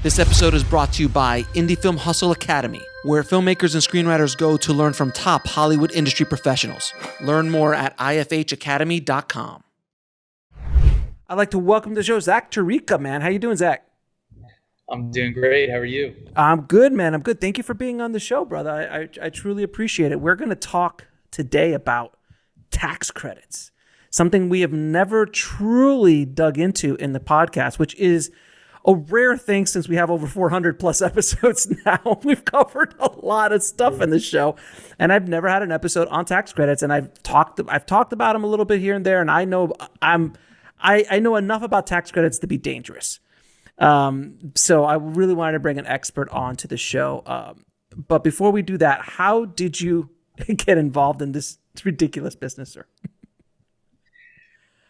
This episode is brought to you by Indie Film Hustle Academy, where filmmakers and screenwriters go to learn from top Hollywood industry professionals. Learn more at ifhacademy.com. I'd like to welcome to the show Zach Tarica, man. How you doing, Zach? I'm doing great. How are you? I'm good, man. I'm good. Thank you for being on the show, brother. I truly appreciate it. We're going to talk today about tax credits, something we have never truly dug into in the podcast, which is a rare thing since we have over 400 plus episodes now. We've covered a lot of stuff in this show, and I've never had an episode on tax credits. And I've talked about them a little bit here and there, and I know I know enough about tax credits to be dangerous. So I really wanted to bring an expert on to the show. But before we do that, how did you get involved in this ridiculous business, sir?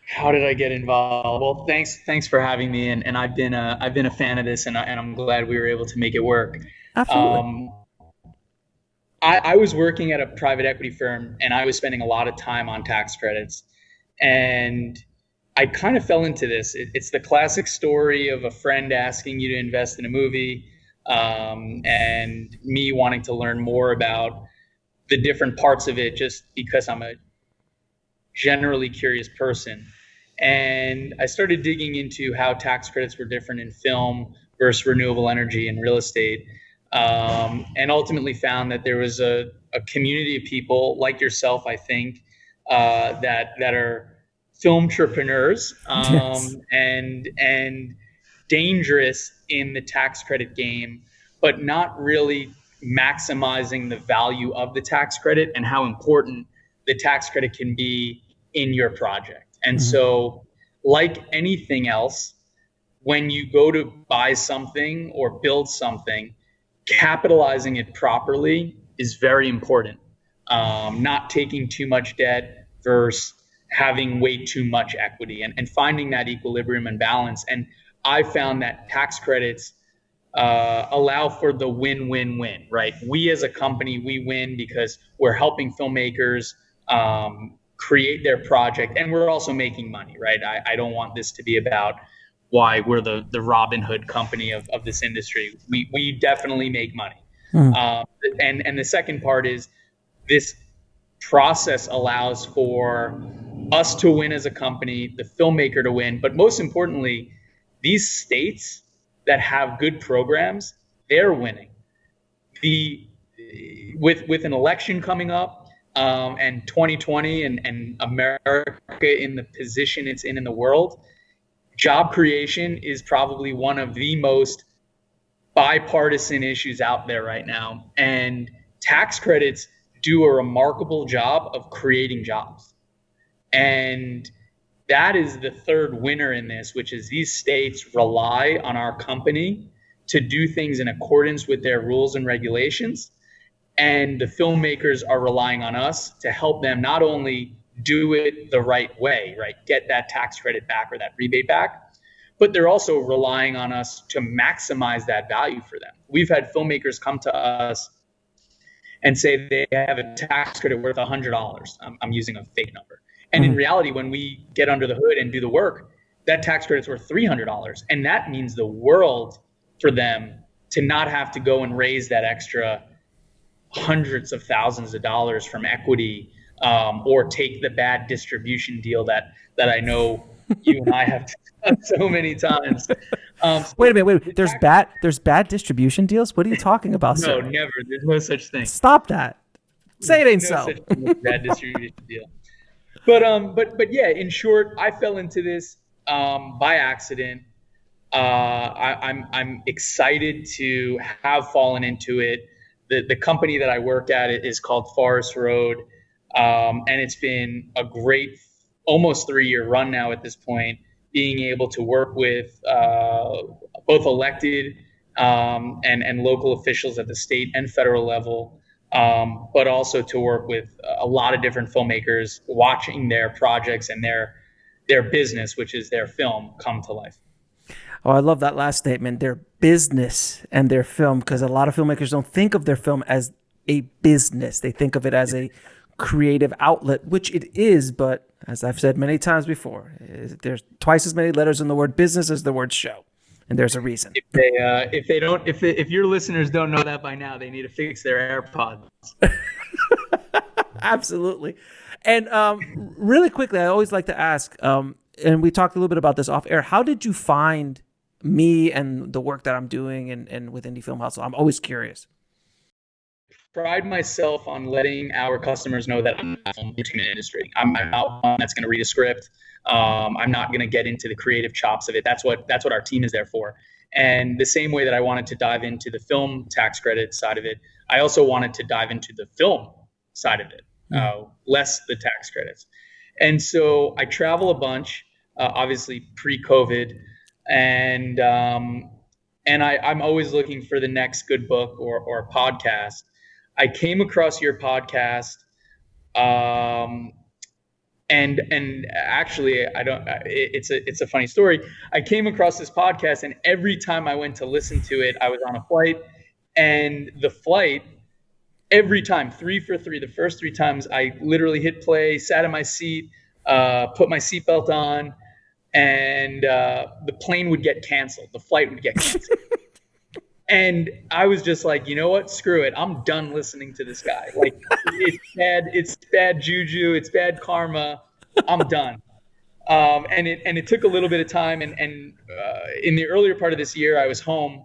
How did I get involved? Well, thanks for having me, and I've been a fan of this, and I'm glad we were able to make it work. Absolutely. I was working at a private equity firm, and I was spending a lot of time on tax credits, and I kind of fell into this. It's the classic story of a friend asking you to invest in a movie, and me wanting to learn more about the different parts of it, just because I'm a generally curious person. And I started digging into how tax credits were different in film versus renewable energy and real estate, and ultimately found that there was a community of people like yourself, I think, that are filmtrepreneurs, Yes. and dangerous in the tax credit game, but not really maximizing the value of the tax credit and how important the tax credit can be in your project. And so, like anything else, when you go to buy something or build something, capitalizing it properly is very important. Not taking too much debt versus having way too much equity, and finding that equilibrium and balance. And I found that tax credits allow for the win-win-win, right? We as a company, we win because we're helping filmmakers create their project, and we're also making money, right? I don't want this to be about why we're the Robin Hood company of this industry. We definitely make money. And the second part is this process allows for us to win as a company, the filmmaker to win, but most importantly, these states that have good programs, they're winning. With an election coming up, and 2020 and America in the position it's in the world, job creation is probably one of the most bipartisan issues out there right now. And tax credits do a remarkable job of creating jobs. And that is the third winner in this, which is these states rely on our company to do things in accordance with their rules and regulations. And the filmmakers are relying on us to help them not only do it the right way, right, get that tax credit back or that rebate back, but they're also relying on us to maximize that value for them. We've had filmmakers come to us and say they have a tax credit worth $100. I'm using a fake number. And in reality, when we get under the hood and do the work, that tax credit's worth $300. And that means the world for them to not have to go and raise that extra hundreds of thousands of dollars from equity, or take the bad distribution deal that I know you and I have done so many times. Wait a minute. There's bad distribution deals? What are you talking about, sir? No, never. There's no such thing. Stop that. Say it ain't so. Such thing as bad distribution deal. But yeah, in short, I fell into this by accident. I'm excited to have fallen into it. The company that I work at is called Forest Road, and it's been a great almost 3-year run now at this point, being able to work with both elected and local officials at the state and federal level, but also to work with a lot of different filmmakers, watching their projects and their business, which is their film, come to life. Oh, I love that last statement, their business and their film, because a lot of filmmakers don't think of their film as a business. They think of it as a creative outlet, which it is, but as I've said many times before, there's twice as many letters in the word business as the word show. and there's a reason. If your listeners don't know that by now, they need to fix their AirPods. Absolutely. And really quickly, I always like to ask, and we talked a little bit about this off air. How did you find me and the work that I'm doing and with Indie Film Hustle? I'm always curious. Pride myself on letting our customers know that I'm not from the entertainment industry. I'm not one that's going to read a script. I'm not going to get into the creative chops of it. That's what our team is there for. And the same way that I wanted to dive into the film tax credit side of it, I also wanted to dive into the film side of it, less the tax credits. And so I travel a bunch, obviously pre-COVID, and I'm always looking for the next good book or podcast. I came across your podcast, and actually, it's a funny story. I came across this podcast, and every time I went to listen to it, I was on a flight, and the flight, every time, 3 for 3, the first 3 times, I literally hit play, sat in my seat, put my seatbelt on, and the plane would get canceled. The flight would get canceled. And I was just like, you know what? Screw it. I'm done listening to this guy. Like, it's bad juju. It's bad karma. I'm done. And it took a little bit of time. And in the earlier part of this year, I was home,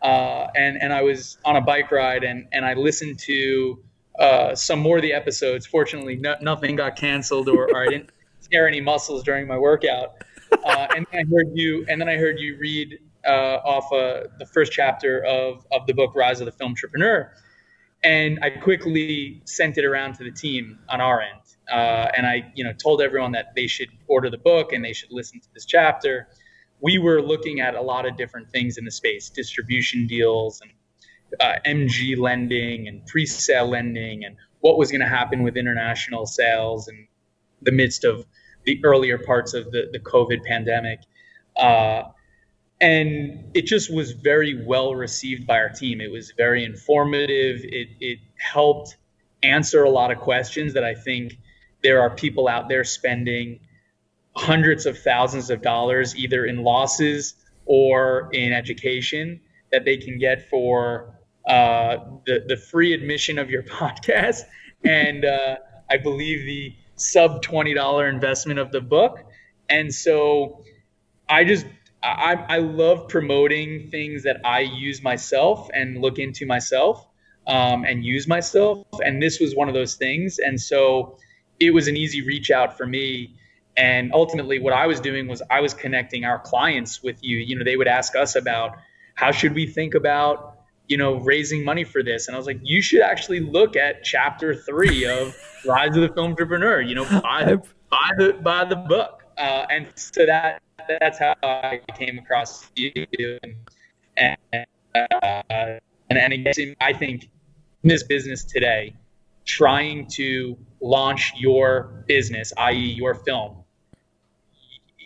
and I was on a bike ride, and I listened to some more of the episodes. Fortunately, nothing got canceled, or I didn't tear any muscles during my workout. And then I heard you read off the first chapter of the book Rise of the Filmtrepreneur, and I quickly sent it around to the team on our end, and I told everyone that they should order the book and they should listen to this chapter. We were looking at a lot of different things in the space: distribution deals and MG lending and pre-sale lending, and what was going to happen with international sales in the midst of the earlier parts of the COVID pandemic. And it just was very well received by our team. It was very informative. It helped answer a lot of questions that I think there are people out there spending hundreds of thousands of dollars either in losses or in education that they can get for the free admission of your podcast, and I believe the sub $20 investment of the book. And so I love promoting things that I use myself and look into myself, and use myself. And this was one of those things. And so it was an easy reach out for me. And ultimately what I was doing was I was connecting our clients with you. They would ask us about how should we think about, raising money for this. And I was like, you should actually look at chapter 3 of Rise of the Filmtrepreneur, buy the book. And so that's how I came across you. And again, I think in this business today, trying to launch your business, i.e. your film,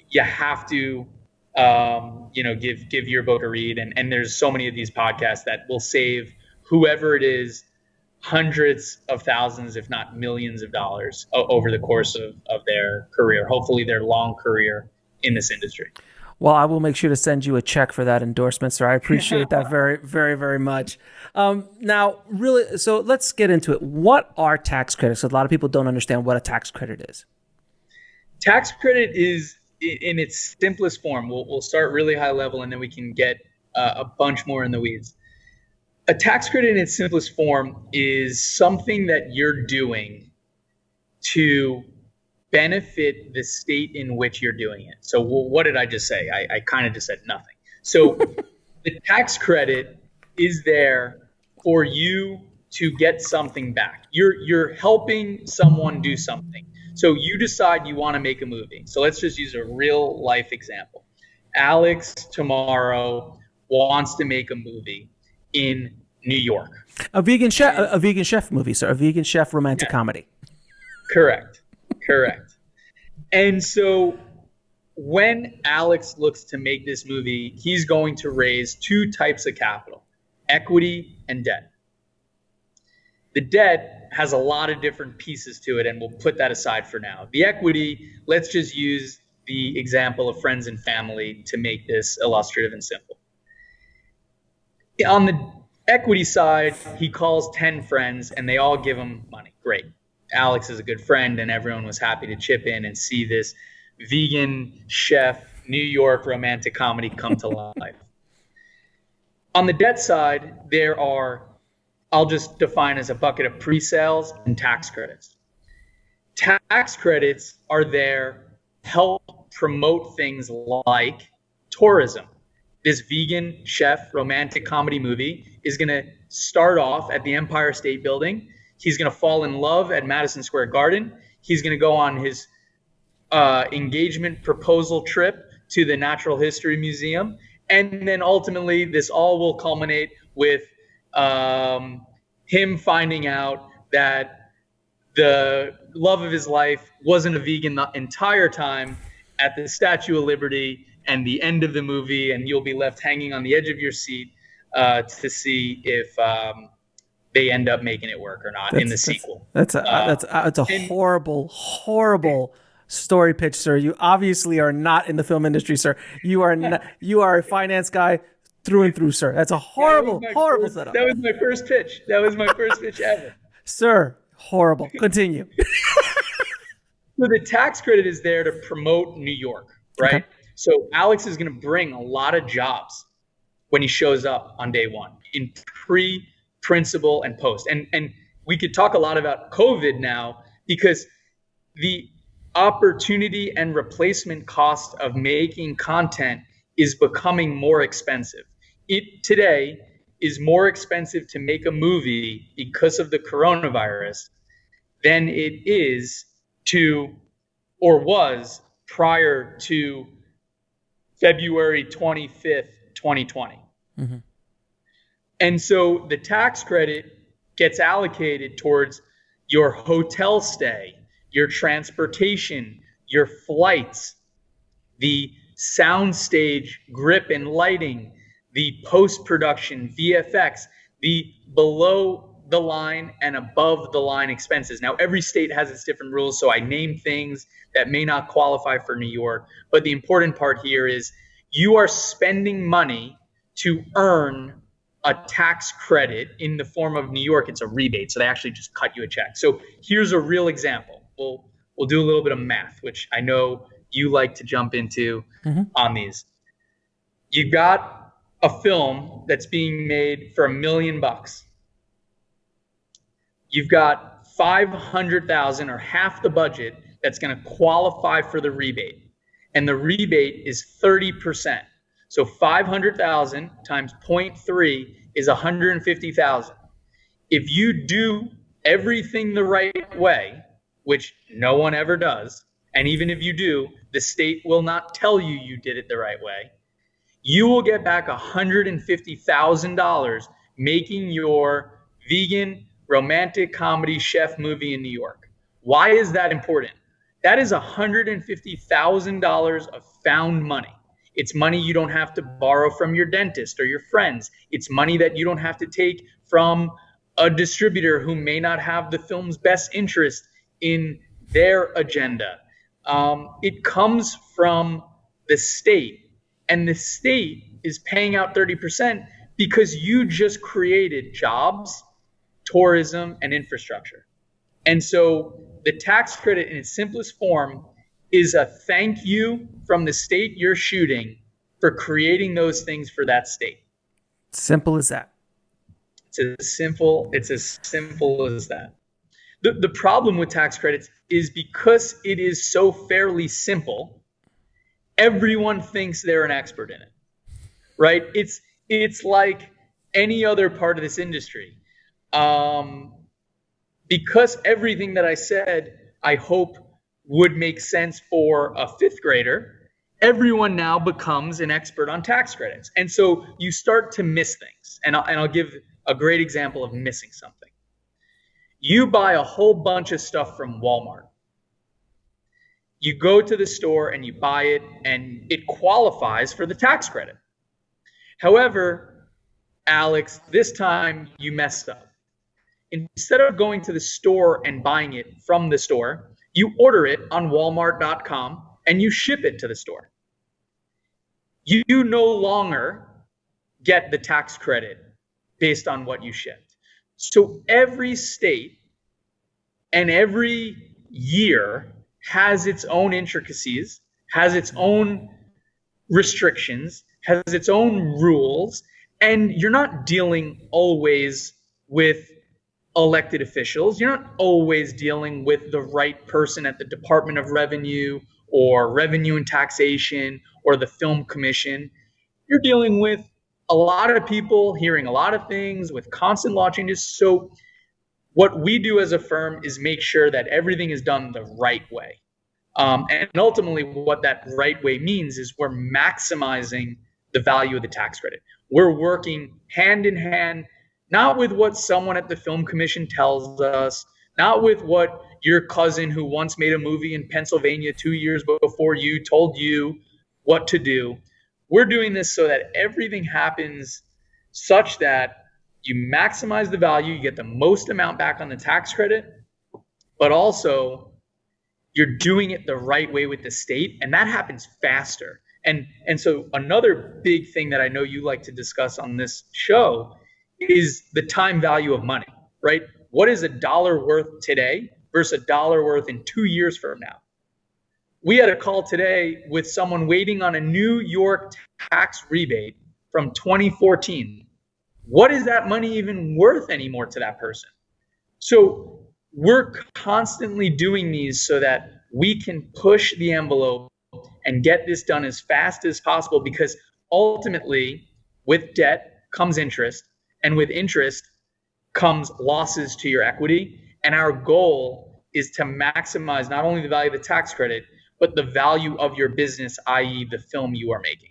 you have to, give your book a read. And there's so many of these podcasts that will save whoever it is hundreds of thousands, if not millions of dollars over the course of their career, hopefully their long career in this industry. Well, I will make sure to send you a check for that endorsement, sir. I appreciate that very, very, very much. Now, really, so let's get into it. What are tax credits? A lot of people don't understand what a tax credit is. Tax credit is, in its simplest form, we'll start really high level and then we can get a bunch more in the weeds. A tax credit in its simplest form is something that you're doing to benefit the state in which you're doing it. So what did I just say? I kind of just said nothing. So the tax credit is there for you to get something back. You're helping someone do something. So you decide you want to make a movie. So let's just use a real life example. Alex tomorrow wants to make a movie in New York. A vegan chef movie, sir. A vegan chef romantic comedy. Correct. And so when Alex looks to make this movie, he's going to raise 2 types of capital: equity and debt. The debt has a lot of different pieces to it, and we'll put that aside for now. The equity, let's just use the example of friends and family to make this illustrative and simple. On the equity side, he calls 10 friends and they all give him money. Great. Alex is a good friend and everyone was happy to chip in and see this vegan chef New York romantic comedy come to life. On the debt side, there are, I'll just define as a bucket of pre-sales and tax credits. Tax credits are there to help promote things like tourism. This vegan chef romantic comedy movie is going to start off at the Empire State Building. He's going to fall in love at Madison Square Garden. He's going to go on his engagement proposal trip to the Natural History Museum. And then ultimately, this all will culminate with him finding out that the love of his life wasn't a vegan the entire time at the Statue of Liberty and the end of the movie, and you'll be left hanging on the edge of your seat to see if they end up making it work or not in the sequel. That's a horrible story pitch, sir. You obviously are not in the film industry, sir. You are a finance guy through and through, sir. That's a horrible setup. That was my first pitch. That was my first pitch ever. Sir, horrible. Continue. So the tax credit is there to promote New York, right? Okay. So Alex is going to bring a lot of jobs when he shows up on day one in pre, principal, and post. And we could talk a lot about COVID now because the opportunity and replacement cost of making content is becoming more expensive. It today is more expensive to make a movie because of the coronavirus than it is to, or was prior to February 25th, 2020. Mm-hmm. And so the tax credit gets allocated towards your hotel stay, your transportation, your flights, the soundstage grip and lighting, the post-production, VFX, the below the line and above the line expenses. Now, every state has its different rules, so I name things that may not qualify for New York. But the important part here is you are spending money to earn a tax credit. In the form of New York, it's a rebate, so they actually just cut you a check. So here's a real example. We'll do a little bit of math, which I know you like to jump into on these. You got a film that's being made for $1 million. You've got $500,000 or half the budget that's going to qualify for the rebate. And the rebate is 30%. So 500,000 times 0.3 is 150,000. If you do everything the right way, which no one ever does, and even if you do, the state will not tell you you did it the right way, you will get back $150,000 making your vegan romantic comedy chef movie in New York. Why is that important? That is $150,000 of found money. It's money you don't have to borrow from your dentist or your friends. It's money that you don't have to take from a distributor who may not have the film's best interest in their agenda. It comes from the state, and the state is paying out 30% because you just created jobs, tourism, and infrastructure. And so the tax credit in its simplest form is a thank you from the state you're shooting for creating those things for that state. Simple as that. It's as simple as that. The problem with tax credits is because it is so fairly simple, everyone thinks they're an expert in it, right? It's like any other part of this industry. Because everything that I said, I hope would make sense for a fifth grader, everyone now becomes an expert on tax credits. And so you start to miss things. And I'll give a great example of missing something. You buy a whole bunch of stuff from Walmart. You go to the store and you buy it, and it qualifies for the tax credit. However, Alex, this time you messed up. Instead of going to the store and buying it from the store, you order it on Walmart.com and you ship it to the store, you no longer get the tax credit based on what you shipped. So every state and every year has its own intricacies, has its own restrictions, has its own rules, and you're not dealing always with elected officials. You're not always dealing with the right person at the Department of Revenue or Revenue and Taxation or the Film Commission. You're dealing with a lot of people hearing a lot of things with constant law changes. So what we do as a firm is make sure that everything is done the right way. And ultimately, what that right way means is we're maximizing the value of the tax credit. We're working hand in hand, not with what someone at the Film Commission tells us, not with what your cousin who once made a movie in Pennsylvania 2 years before you told you what to do. We're doing this so that everything happens such that you maximize the value, you get the most amount back on the tax credit, but also you're doing it the right way with the state, and that happens faster. And so another big thing that I know you like to discuss on this show is the time value of money, right? What is $1 worth today versus $1 worth in 2 years from now? We had a call today with someone waiting on a New York tax rebate from 2014. What is that money even worth anymore to that person? So we're constantly doing these so that we can push the envelope and get this done as fast as possible, because ultimately with debt comes interest, and with interest comes losses to your equity. And our goal is to maximize not only the value of the tax credit, but the value of your business, i.e. the film you are making.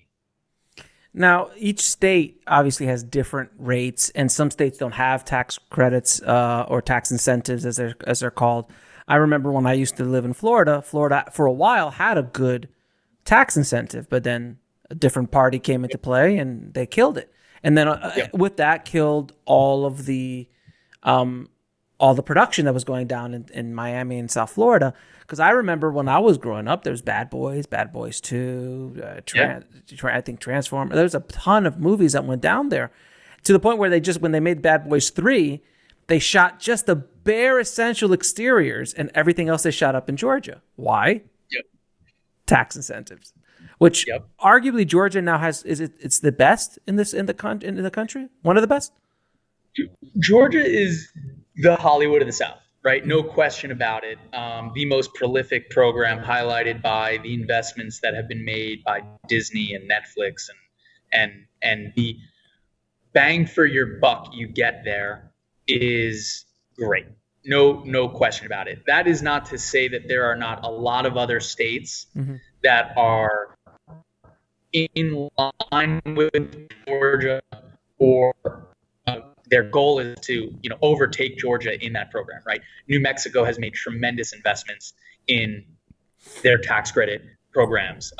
Now, each state obviously has different rates, and some states don't have tax credits or tax incentives, as they're called. I remember when I used to live in Florida. Florida, for a while, had a good tax incentive, but then a different party came into play, and they killed it. And then with that, killed all the production that was going down in Miami and South Florida. Because I remember when I was growing up, there was Bad Boys 2, I think Transformers. There was a ton of movies that went down there, to the point where when they made Bad Boys 3, they shot just the bare essential exteriors, and everything else they shot up in Georgia. Why? Yep. Tax incentives. Which arguably Georgia now has it's the best in the country, one of the best. Georgia is the Hollywood of the South, right? No question about it. The most prolific program, highlighted by the investments that have been made by Disney and Netflix, and the bang for your buck you get there is great. No question about it. That is not to say that there are not a lot of other states that are in line with Georgia, or their goal is to overtake Georgia in that program, right? New Mexico has made tremendous investments in their tax credit programs.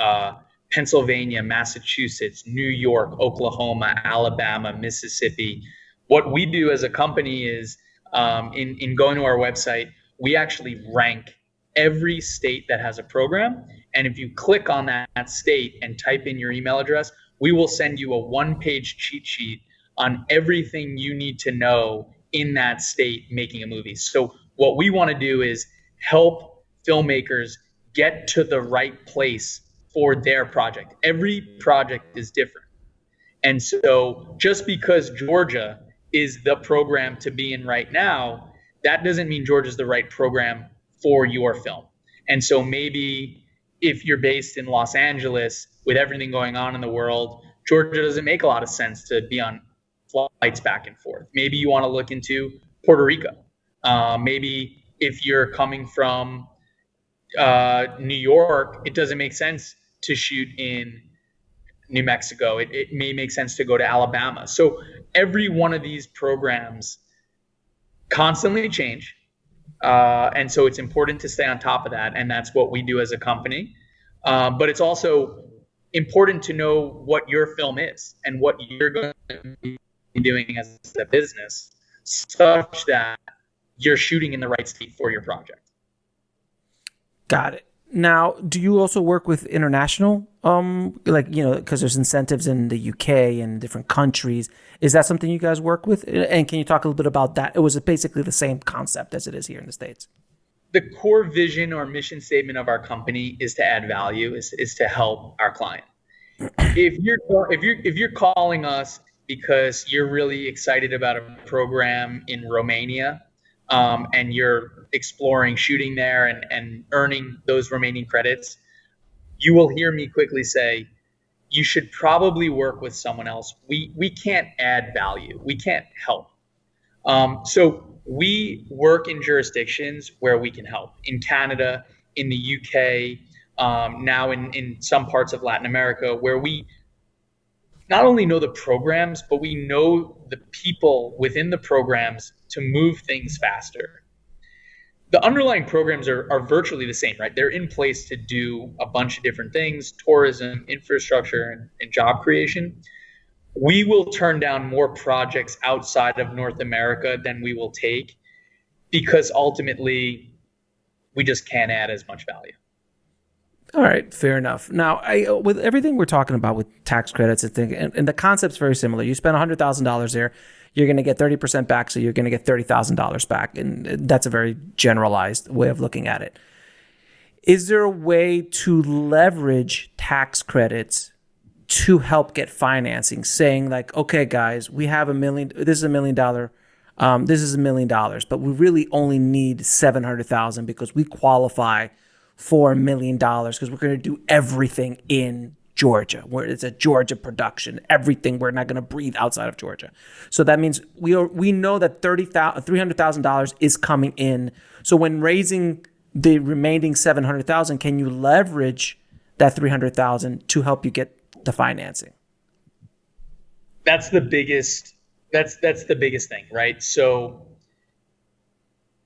Pennsylvania, Massachusetts, New York, Oklahoma, Alabama, Mississippi. What we do as a company is in going to our website, we actually rank every state that has a program. And if you click on that state and type in your email address, we will send you a one-page cheat sheet on everything you need to know in that state making a movie. So what we want to do is help filmmakers get to the right place for their project. Every project is different. And so just because Georgia is the program to be in right now, that doesn't mean Georgia's the right program for your film. And so maybe if you're based in Los Angeles with everything going on in the world, Georgia doesn't make a lot of sense to be on flights back and forth. Maybe you want to look into Puerto Rico. Maybe if you're coming from New York, it doesn't make sense to shoot in New Mexico. It may make sense to go to Alabama. So every one of these programs constantly change. And so it's important to stay on top of that. And that's what we do as a company. But it's also important to know what your film is and what you're going to be doing as a business, such that you're shooting in the right state for your project. Got it. Now, do you also work with international, because there's incentives in the UK and different countries? Is that something you guys work with? And can you talk a little bit about that? It was basically the same concept as it is here in the States. The core vision or mission statement of our company is to add value, is to help our client. If you're calling us because you're really excited about a program in Romania, and you're exploring shooting there and earning those remaining credits, you will hear me quickly say, you should probably work with someone else. We can't add value. We can't help. So we work in jurisdictions where we can help. In Canada, in the UK, now in some parts of Latin America, where we not only know the programs, but we know the people within the programs to move things faster. The underlying programs are virtually the same, right? They're in place to do a bunch of different things: tourism, infrastructure, and job creation. We will turn down more projects outside of North America than we will take, because ultimately we just can't add as much value. All right, fair enough. Now, with everything we're talking about with tax credits, and the concept's very similar. You spend $100,000 there, you're going to get 30% back, so you're going to get $30,000 back, and that's a very generalized way of looking at it. Is there a way to leverage tax credits to help get financing, saying like, okay, guys, we have $1 million. This is $1 million. This is $1 million, but we really only need $700,000 because we qualify for $1 million because we're going to do everything in Georgia, where it's a Georgia production. Everything, we're not going to breathe outside of Georgia. So that means we know that $300,000 is coming in. So when raising the remaining $700,000, can you leverage that $300,000 to help you get the financing? That's the biggest. That's the biggest thing, right? So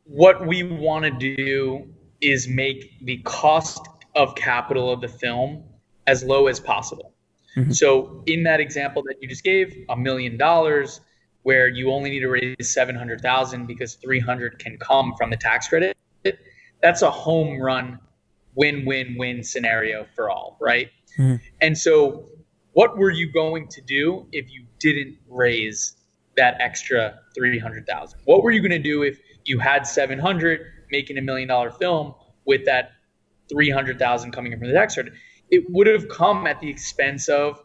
what we want to do is make the cost of capital of the film as low as possible. Mm-hmm. So in that example that you just gave, $1 million, where you only need to raise $700,000 because $300,000 can come from the tax credit, that's a home run, win-win-win scenario for all, right? Mm-hmm. And so what were you going to do if you didn't raise that extra $300,000? What were you going to do if you had $700,000 making $1 million film with that $300,000 coming in from the tax credit? It would have come at the expense of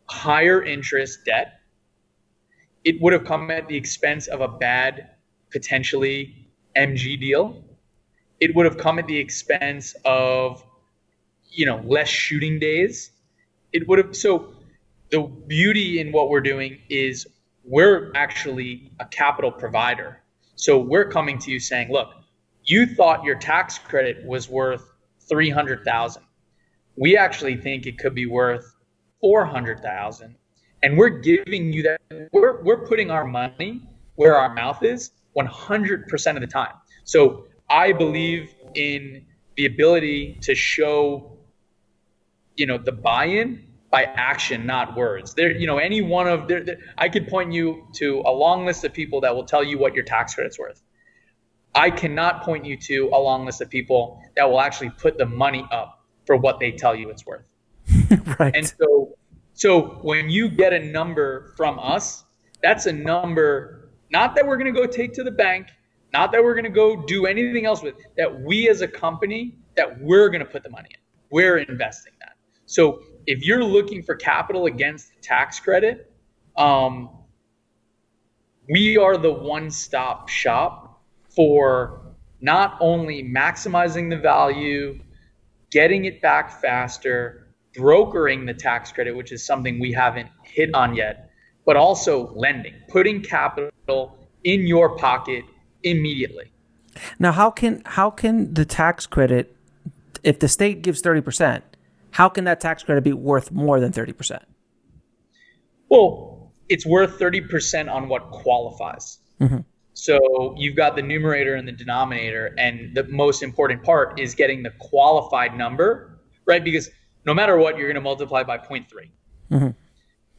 higher interest debt. It would have come at the expense of a bad, potentially MG deal. It would have come at the expense of, less shooting days. It would have. So the beauty in what we're doing is we're actually a capital provider. So we're coming to you saying, look, you thought your tax credit was worth $300,000. We actually think it could be worth $400,000, and we're giving you that. We're putting our money where our mouth is 100% of the time. So I believe in the ability to show, the buy-in by action, not words. Any one of I could point you to a long list of people that will tell you what your tax credit's worth. I cannot point you to a long list of people that will actually put the money up for what they tell you it's worth. Right. And so when you get a number from us, that's a number, not that we're going to go take to the bank, not that we're going to go do anything else with, that we as a company, that we're going to put the money in. We're investing that. So if you're looking for capital against the tax credit, we are the one-stop shop for not only maximizing the value, getting it back faster, brokering the tax credit, which is something we haven't hit on yet, but also lending, putting capital in your pocket immediately. Now, how can the tax credit, if the state gives 30%, how can that tax credit be worth more than 30%? Well, it's worth 30% on what qualifies. Mm-hmm. So you've got the numerator and the denominator, and the most important part is getting the qualified number, right? Because no matter what, you're going to multiply by 0.3. Mm-hmm.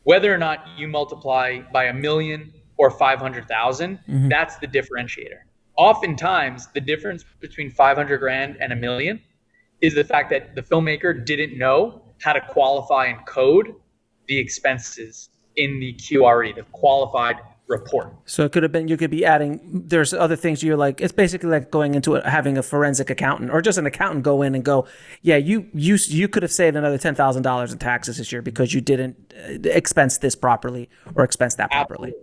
Whether or not you multiply by 1 million or 500,000, mm-hmm. that's the differentiator. Oftentimes, the difference between 500 grand and 1 million is the fact that the filmmaker didn't know how to qualify and code the expenses in the QRE, the qualified report. So it could have been, you could be adding, there's other things you're like, it's basically like going into having a forensic accountant or just an accountant go in and go, yeah, you could have saved another $10,000 in taxes this year because you didn't expense this properly or expense that properly.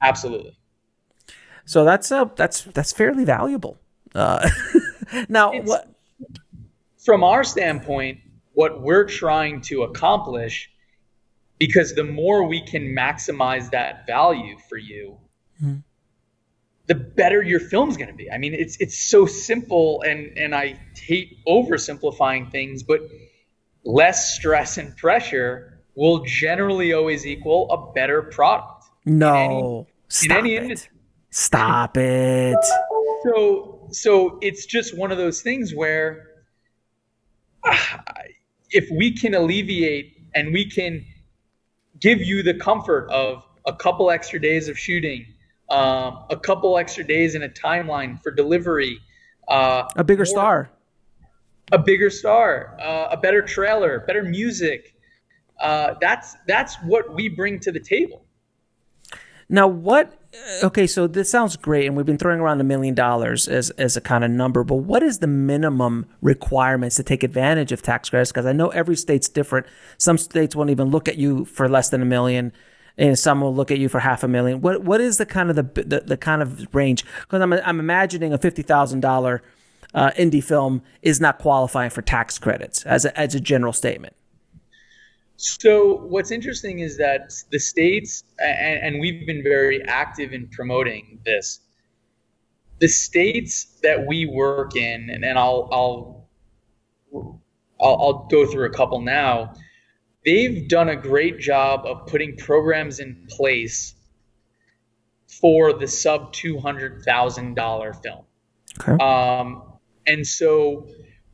Absolutely. So that's fairly valuable. Now, from our standpoint, what we're trying to accomplish, because the more we can maximize that value for you, the better your film's going to be. I mean, it's so simple, and I hate oversimplifying things, but less stress and pressure will generally always equal a better product. No, in any industry. Stop it. So it's just one of those things where if we can alleviate and we can give you the comfort of a couple extra days of shooting, a couple extra days in a timeline for delivery, a bigger star, a better trailer, better music. That's what we bring to the table. Now, okay, so this sounds great, and we've been throwing around $1 million as a kind of number, but what is the minimum requirements to take advantage of tax credits? Because I know every state's different. Some states won't even look at you for less than $1 million, and some will look at you for $500,000. What is the kind of the kind of range? Because I'm imagining a $50,000 indie film is not qualifying for tax credits as a general statement. So what's interesting is that the states, and we've been very active in promoting this, the states that we work in, and I'll go through a couple now, they've done a great job of putting programs in place for the sub $200,000 film. Okay. And so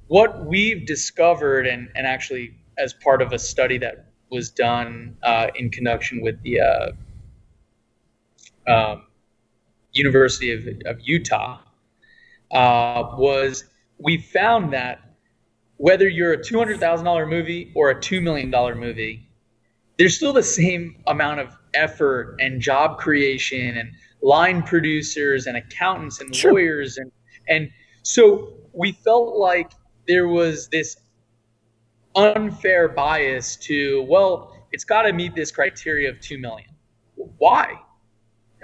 what we've discovered, and actually as part of a study that was done in conjunction with the University of Utah, was we found that whether you're a $200,000 movie or a $2 million movie, there's still the same amount of effort and job creation and line producers and accountants and Sure. lawyers. And so we felt like there was this unfair bias to, well, it's got to meet this criteria of 2 million. Why?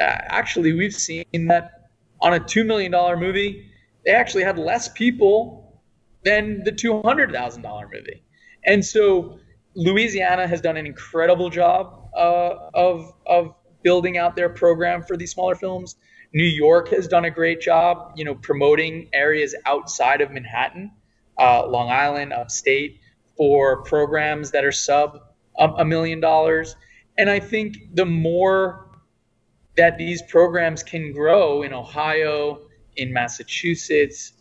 Actually, we've seen that on a $2 million movie, they actually had less people than the $200,000 movie. And so Louisiana has done an incredible job of building out their program for these smaller films. New York has done a great job, promoting areas outside of Manhattan, Long Island, upstate, for programs that are sub $1 million. And I think the more that these programs can grow in Ohio, in Massachusetts,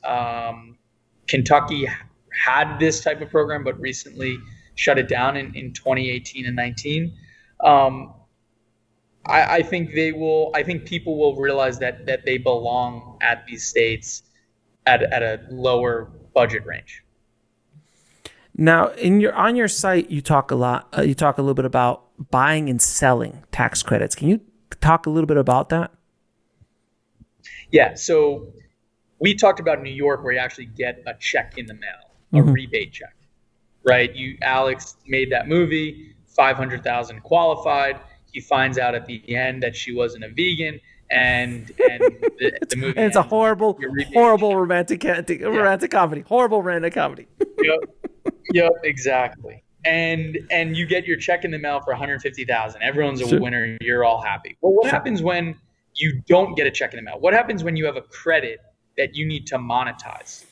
Kentucky had this type of program, but recently shut it down in 2018 and 19. I think people will realize that they belong at these states at a lower budget range. Now, on your site, you talk a little bit about buying and selling tax credits. Can you talk a little bit about that? Yeah. So we talked about New York, where you actually get a check in the mail, a rebate check, right? Alex made that movie, 500,000 qualified. He finds out at the end that she wasn't a vegan, and the movie. And it's a horrible romantic comedy. Horrible romantic comedy. Yep, exactly. And you get your check in the mail for 150,000. Everyone's a winner. You're all happy. Well, what happens when you don't get a check in the mail? What happens when you have a credit that you need to monetize?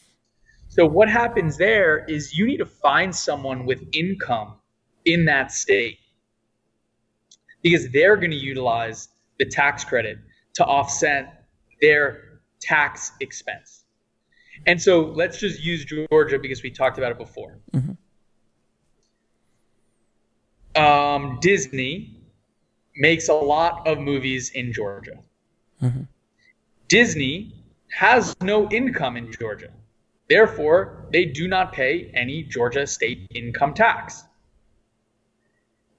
So what happens there is you need to find someone with income in that state, because they're going to utilize the tax credit to offset their tax expense. And so let's just use Georgia because we talked about it before. Disney makes a lot of movies in Georgia. Disney has no income in Georgia. Therefore, they do not pay any Georgia state income tax.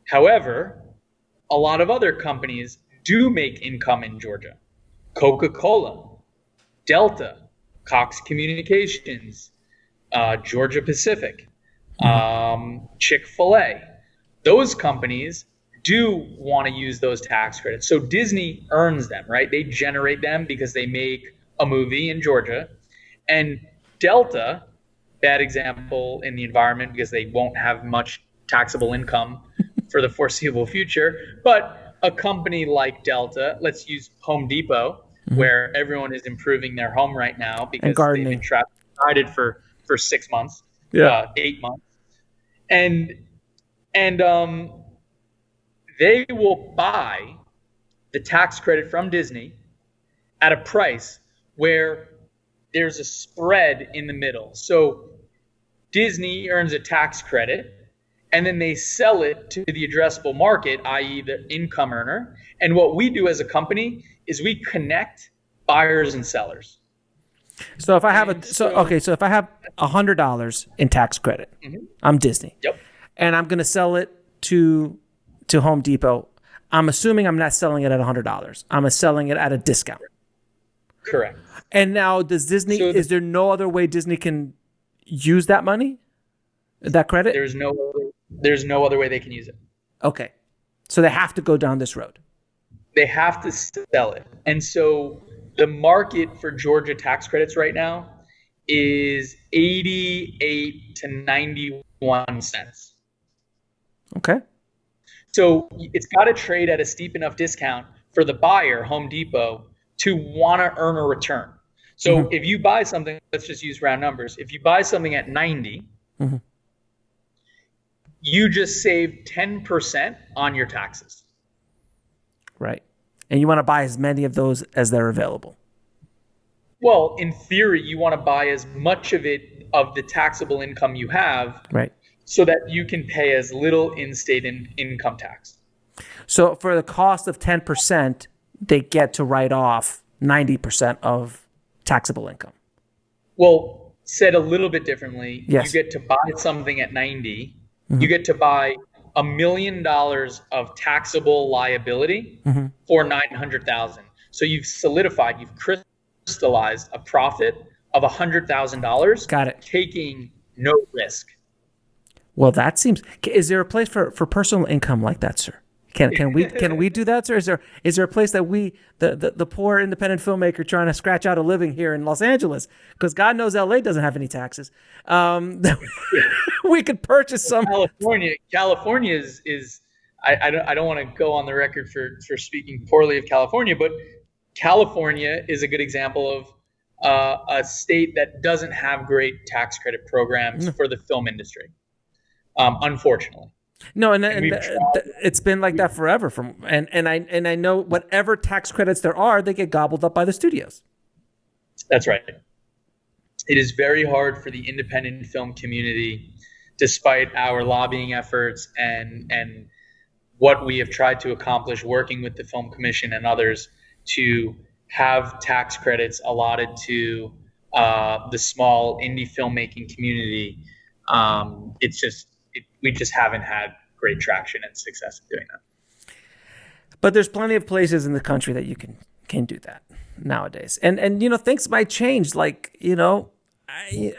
However, a lot of other companies do make income in Georgia. Coca-Cola, Delta, Cox Communications, Georgia Pacific, Chick-fil-A. Those companies do want to use those tax credits. So Disney earns them, right? They generate them because they make a movie in Georgia. And Delta, bad example in the environment because they won't have much taxable income for the foreseeable future. But a company like Delta, let's use Home Depot, where everyone is improving their home right now because they've been tried for 6 months, 8 months. And they will buy the tax credit from Disney at a price where there's a spread in the middle. So Disney earns a tax credit, and then they sell it to the addressable market, i.e. the income earner. And what we do as a company is we connect buyers and sellers. So if I have if I have $100 in tax credit, I'm Disney. Yep. And I'm going to sell it to Home Depot. I'm assuming I'm not selling it at $100. I'm selling it at a discount. Correct. And now does Disney, is there no other way Disney can use that money? That credit? There's no other way they can use it. Okay. So they have to go down this road. They have to sell it. And so the market for Georgia tax credits right now is 88 to 91 cents. Okay. So it's got to trade at a steep enough discount for the buyer, Home Depot, to want to earn a return. So if you buy something, let's just use round numbers. If you buy something at 90, you just save 10% on your taxes. Right. And you want to buy as many of those as they're available. Well, in theory, you want to buy as much of it, of the taxable income you have, right, so that you can pay as little in-state income tax. So for the cost of 10%, they get to write off 90% of taxable income. Well, said a little bit differently, yes, you get to buy something at 90, you get to buy $1 million of taxable liability for $900,000. So you've solidified, you've crystallized a profit of $100,000. Got it. Taking no risk. Well, that seems. Is there a place for personal income like that, sir? Can we do that, sir? Is there a place that we, the poor independent filmmaker trying to scratch out a living here in Los Angeles, because God knows LA doesn't have any taxes, we could purchase some. California is I don't want to go on the record for speaking poorly of California, but California is a good example of a state that doesn't have great tax credit programs for the film industry, unfortunately. No, and it's been like that forever. And I know whatever tax credits there are, they get gobbled up by the studios. That's right. It is very hard for the independent film community, despite our lobbying efforts and what we have tried to accomplish working with the Film Commission and others, to have tax credits allotted to the small indie filmmaking community. We just haven't had great traction and success in doing that. But there's plenty of places in the country that you can do that nowadays. And things might change. Like,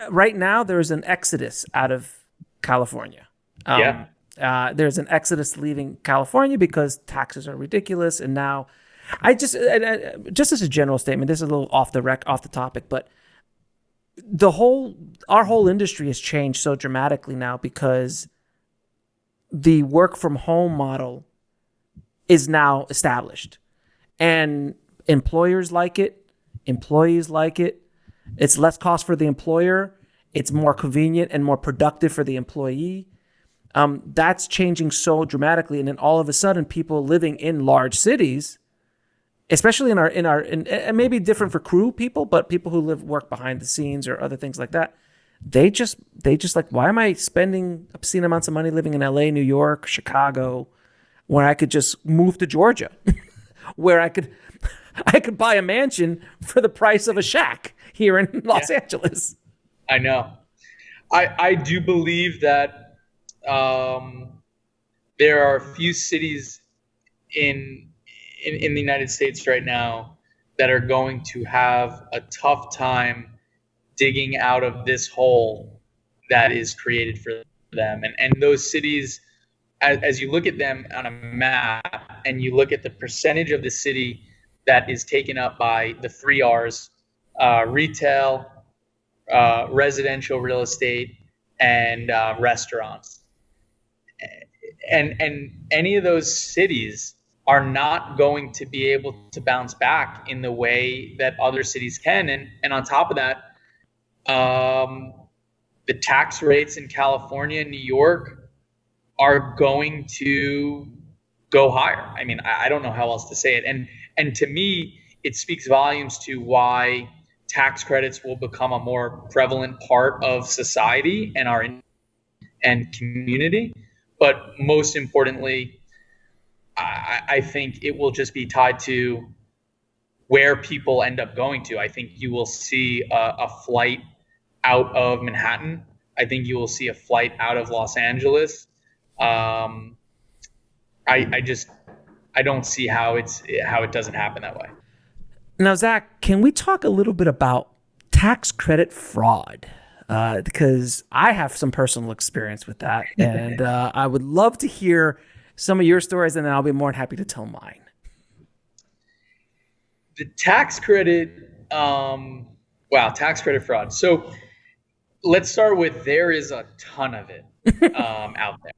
right now there's an exodus out of California. There's an exodus leaving California because taxes are ridiculous. And now just as a general statement, this is a little off the topic, but our whole industry has changed so dramatically now because the work from home model is now established, and employers like it, employees like it. It's less cost for the employer. It's more convenient and more productive for the employee. That's changing so dramatically. And then all of a sudden, people living in large cities, especially in and maybe different for crew people, but people who work behind the scenes or other things like that, they just like, why am I spending obscene amounts of money living in LA, New York, Chicago, where I could just move to Georgia, where I could buy a mansion for the price of a shack here in Los Angeles. I know. I do believe that there are a few cities in, in the United States right now that are going to have a tough time digging out of this hole that is created for them. And those cities, as you look at them on a map and you look at the percentage of the city that is taken up by the three R's, retail, residential real estate, and restaurants. And any of those cities are not going to be able to bounce back in the way that other cities can. And on top of that, the tax rates in California and New York are going to go higher. I mean, I don't know how else to say it. And to me, it speaks volumes to why tax credits will become a more prevalent part of society and our and community. But most importantly, I think it will just be tied to where people end up going to. I think you will see a flight out of Manhattan. I think you will see a flight out of Los Angeles. I don't see how it doesn't happen that way. Now, Zach, can we talk a little bit about tax credit fraud? Because I have some personal experience with that, and I would love to hear some of your stories, and then I'll be more than happy to tell mine. The tax credit, tax credit fraud. So let's start with there is a ton of it out there,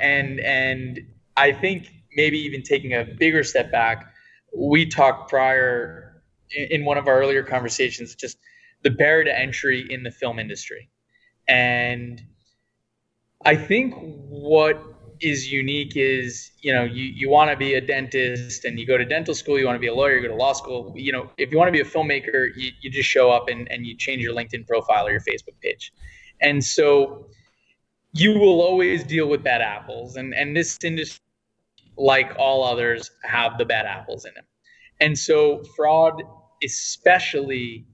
and I think maybe even taking a bigger step back, we talked prior in one of our earlier conversations, just the barrier to entry in the film industry. And I think what is unique is, you want to be a dentist and you go to dental school, you want to be a lawyer, you go to law school. If you want to be a filmmaker, you just show up and you change your LinkedIn profile or your Facebook page. And so you will always deal with bad apples. And this industry, like all others, have the bad apples in them. And so fraud, especially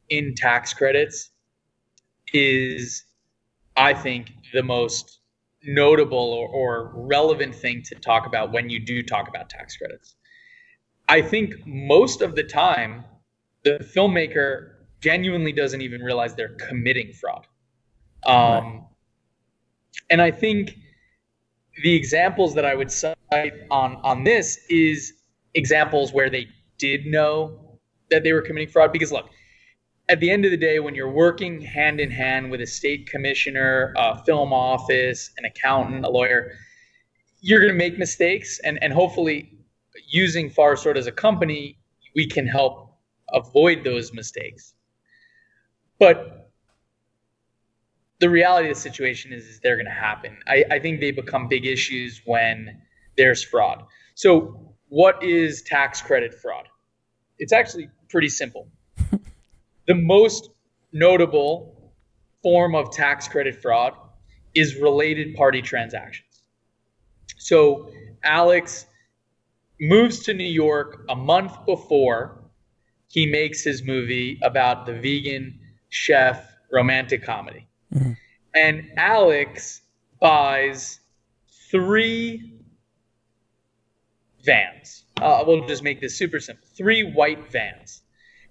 in tax credits, is, I think, the most notable or relevant thing to talk about when you do talk about tax credits. I think most of the time, the filmmaker genuinely doesn't even realize they're committing fraud. Right. And I think the examples that I would cite on this is examples where they did know that they were committing fraud. Because look, at the end of the day, when you're working hand in hand with a state commissioner, a film office, an accountant, a lawyer, you're going to make mistakes. And hopefully, using Farsort as a company, we can help avoid those mistakes. But the reality of the situation is they're going to happen. I think they become big issues when there's fraud. So what is tax credit fraud? It's actually pretty simple. The most notable form of tax credit fraud is related party transactions. So Alex moves to New York a month before he makes his movie about the vegan chef romantic comedy. Mm-hmm. And Alex buys 3 vans. We'll just make this super simple. 3 white vans.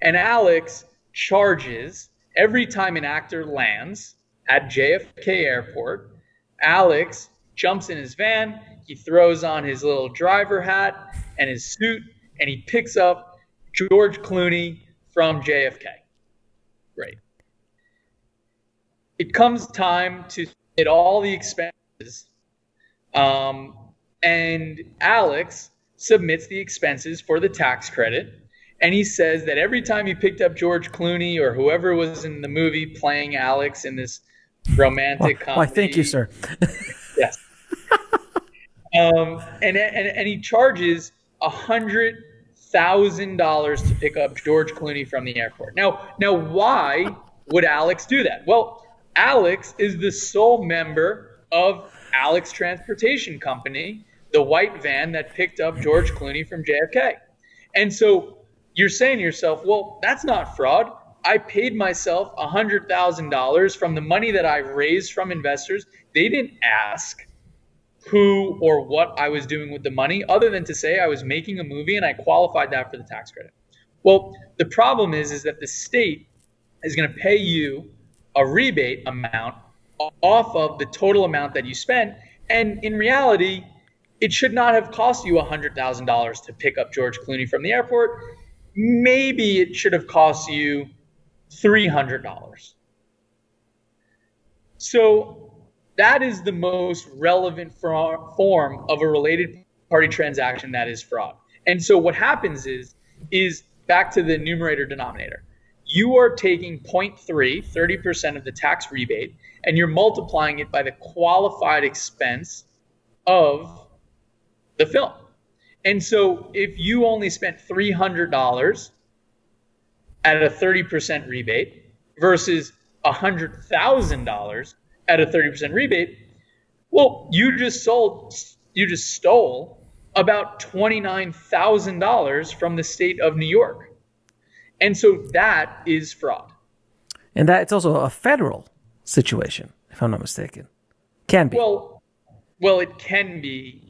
And Alex charges every time an actor lands at JFK Airport. Alex jumps in his van, he throws on his little driver hat and his suit, and he picks up George Clooney from JFK. Great. It comes time to submit all the expenses, and Alex submits the expenses for the tax credit. And he says that every time he picked up George Clooney or whoever was in the movie playing Alex in this romantic comedy. Why, thank you, sir. Yes. And he charges $100,000 to pick up George Clooney from the airport. Now, why would Alex do that? Well, Alex is the sole member of Alex Transportation Company, the white van that picked up George Clooney from JFK. And so you're saying to yourself, well, that's not fraud. I paid myself $100,000 from the money that I raised from investors. They didn't ask who or what I was doing with the money, other than to say I was making a movie and I qualified that for the tax credit. Well, the problem is that the state is going to pay you a rebate amount off of the total amount that you spent. And in reality, it should not have cost you $100,000 to pick up George Clooney from the airport. Maybe it should have cost you $300. So that is the most relevant form of a related party transaction, that is fraud. And so what happens is back to the numerator denominator. You are taking 0.3, 30% of the tax rebate, and you're multiplying it by the qualified expense of the film. And so if you only spent $300 at a 30% rebate versus $100,000 at a 30% rebate, well, you just stole about $29,000 from the state of New York. And so that is fraud. And that it's also a federal situation, if I'm not mistaken. Can be. Well, it can be.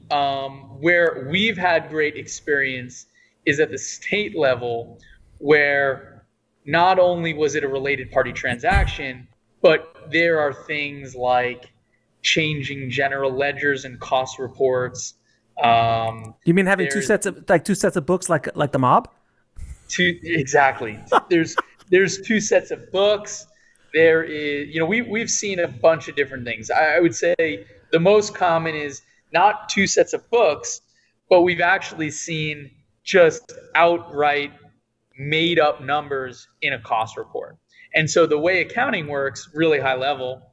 Where we've had great experience is at the state level, where not only was it a related party transaction, but there are things like changing general ledgers and cost reports. You mean having two sets of books like the mob? Exactly. There's two sets of books. There is, we've seen a bunch of different things. I would say the most common is not two sets of books, but we've actually seen just outright made up numbers in a cost report. And so the way accounting works, really high level,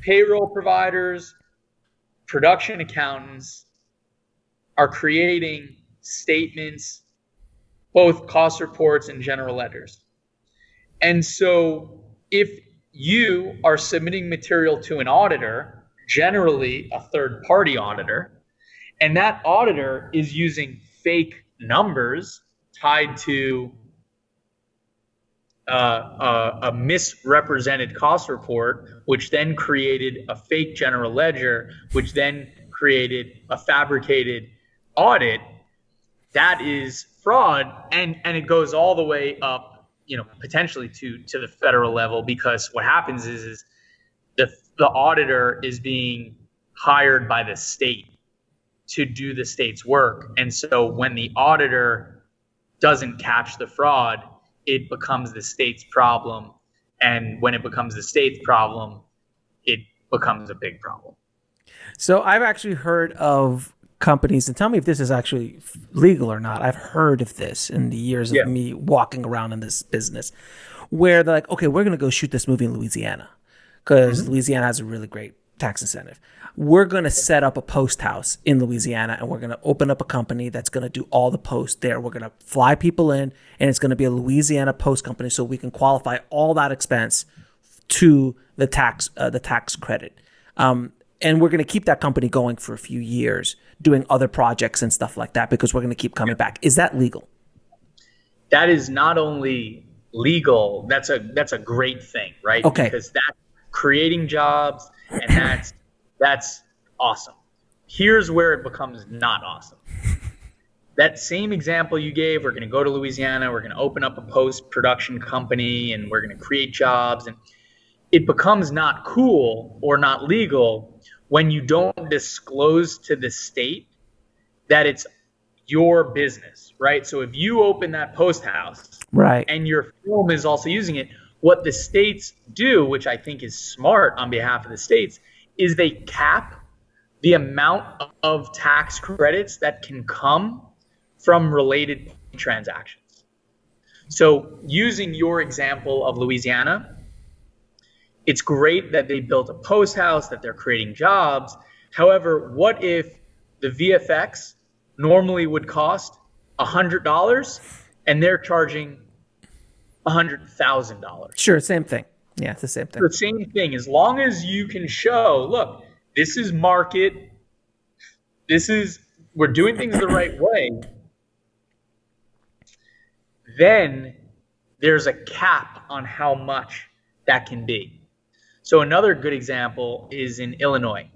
payroll providers, production accountants are creating statements, both cost reports and general ledgers. And so if you are submitting material to an auditor, generally a third-party auditor, and that auditor is using fake numbers tied to a misrepresented cost report, which then created a fake general ledger, which then created a fabricated audit, that is fraud, and it goes all the way up, potentially to the federal level, because what happens is the auditor is being hired by the state to do the state's work. And so when the auditor doesn't catch the fraud, it becomes the state's problem. And when it becomes the state's problem, it becomes a big problem. So I've actually heard of companies, and tell me if this is actually legal or not. I've heard of this in the years of me walking around in this business, where they're like, okay, we're going to go shoot this movie in Louisiana because Louisiana has a really great tax incentive. We're going to set up a post house in Louisiana, and we're going to open up a company that's going to do all the posts there. We're going to fly people in, and it's going to be a Louisiana post company, so we can qualify all that expense to the tax credit. And we're going to keep that company going for a few years, doing other projects and stuff like that, because we're going to keep coming back. Is that legal? That is not only legal, that's a great thing, right? Okay. Because that's creating jobs, and that's awesome. Here's where it becomes not awesome. That same example you gave, we're going to go to Louisiana, we're going to open up a post-production company, and we're going to create jobs, and it becomes not cool or not legal when you don't disclose to the state that it's your business, right? So if you open that post house, right, and your film is also using it, what the states do, which I think is smart on behalf of the states, is they cap the amount of tax credits that can come from related transactions. So using your example of Louisiana, it's great that they built a post house, that they're creating jobs. However, what if the VFX normally would cost $100 and they're charging $100,000? Sure, same thing. Yeah, it's the same thing. The same thing. As long as you can show, look, this is market, we're doing things the right way, then there's a cap on how much that can be. So another good example is in Illinois,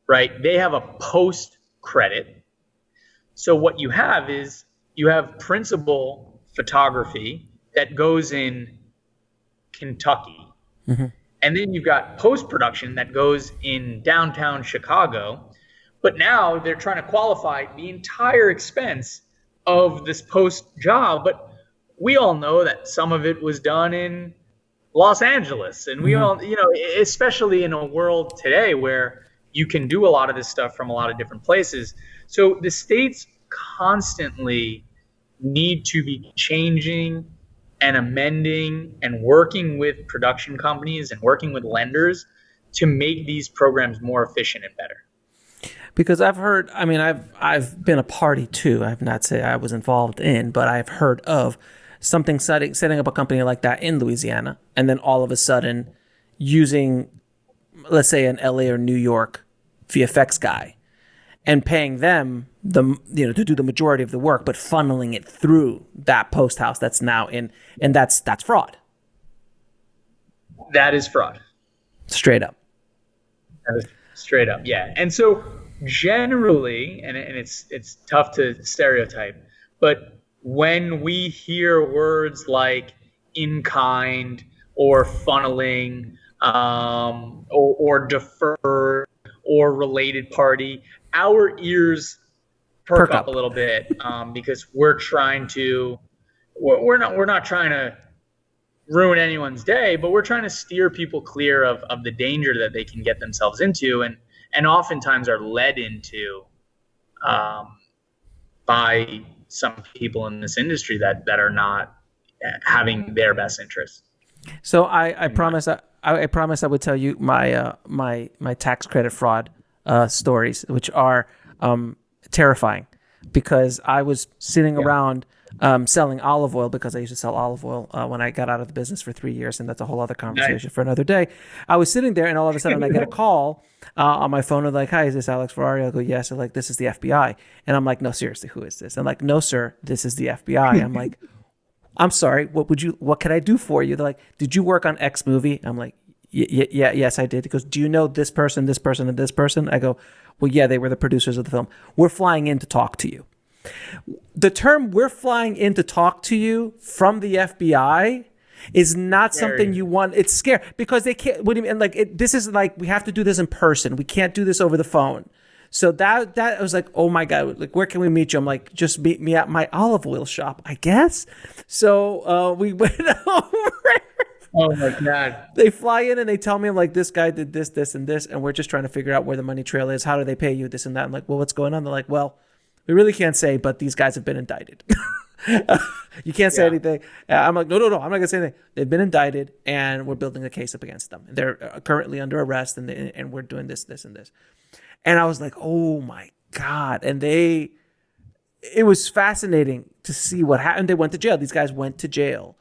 right? They have a post credit. So what you have is you have principal photography that goes in Kentucky. Mm-hmm. And then you've got post-production that goes in downtown Chicago. But now they're trying to qualify the entire expense of this post job. But we all know that some of it was done in Los Angeles. And we all, especially in a world today where you can do a lot of this stuff from a lot of different places. So the states constantly need to be changing and amending and working with production companies and working with lenders to make these programs more efficient and better. Because I've heard, I've been a party to, I've not say I was involved in, but I've heard of something setting up a company like that in Louisiana, and then all of a sudden using, let's say, an LA or New York VFX guy and paying them to do the majority of the work, but funneling it through that post house that's now in, and that's fraud. That is fraud. Straight up. Straight up, yeah. And so generally, and it's tough to stereotype, but when we hear words like in kind or funneling or deferred or related party, our ears perk up a little bit because we're not trying to ruin anyone's day, but we're trying to steer people clear of the danger that they can get themselves into and oftentimes are led into by some people in this industry that are not having their best interests. So I promise I would tell you my my tax credit fraud stories, which are terrifying, because I was sitting around selling olive oil, because I used to sell olive oil when I got out of the business for 3 years, and that's a whole other conversation for another day. I was sitting there, and all of a sudden I get a call on my phone, and like, "Hi, is this Alex Ferrari?" I go, "Yes." They're like, "This is the FBI," and I'm like, "No, seriously, who is this?" And like, "No, sir, this is the FBI." I'm like, "I'm sorry, what can I do for you?" They're like, "Did you work on X movie?" I'm like, yes, I did. He goes, "Do you know this person, this person, and this person?" I go, "Well, yeah, they were the producers of the film. We're flying in to talk to you." The term "we're flying in to talk to you" from the FBI is not something you want. It's scary because they can't. What do you mean? Like, this is like, we have to do this in person. We can't do this over the phone. So that I was like, oh my God, like, where can we meet you? I'm like, just meet me at my olive oil shop, I guess. So we went over. Oh my God. They fly in and they tell me, like, this guy did this, this, and this, and we're just trying to figure out where the money trail is. How do they pay you? This and that. I'm like, well, what's going on? They're like, well, we really can't say, but these guys have been indicted. You can't say anything. I'm like, no, I'm not gonna say anything. They've been indicted, and we're building a case up against them. They're currently under arrest, and we're doing this, this, and this. And I was like, oh my God. And it was fascinating to see what happened. They went to jail. These guys went to jail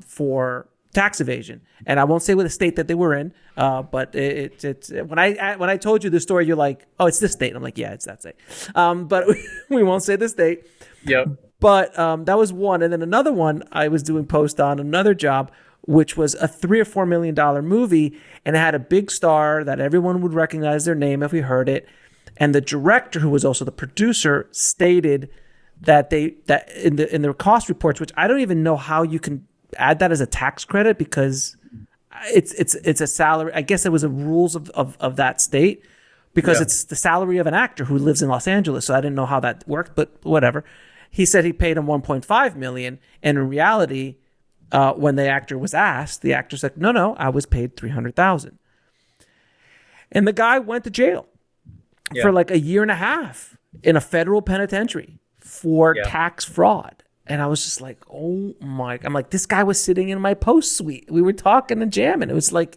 for tax evasion. And I won't say what state that they were in, but it's when I told you the story, you're like, oh, it's this state. I'm like, yeah, it's that state. But we won't say the state. Yep. But that was one. And then another one, I was doing post on another job, which was a $3 or $4 million movie, and it had a big star that everyone would recognize their name if we heard it. And the director, who was also the producer, stated that in their cost reports, which I don't even know how you can add that as a tax credit, because it's a salary. I guess it was the rules of that state, because it's the salary of an actor who lives in Los Angeles. So I didn't know how that worked, but whatever. He said he paid him $1.5 million, and in reality, when the actor was asked, the actor's like, no, I was paid $300,000. And the guy went to jail for like a year and a half in a federal penitentiary for tax fraud. And I was just like, oh my, I'm like, this guy was sitting in my post suite. We were talking and jamming. It was like,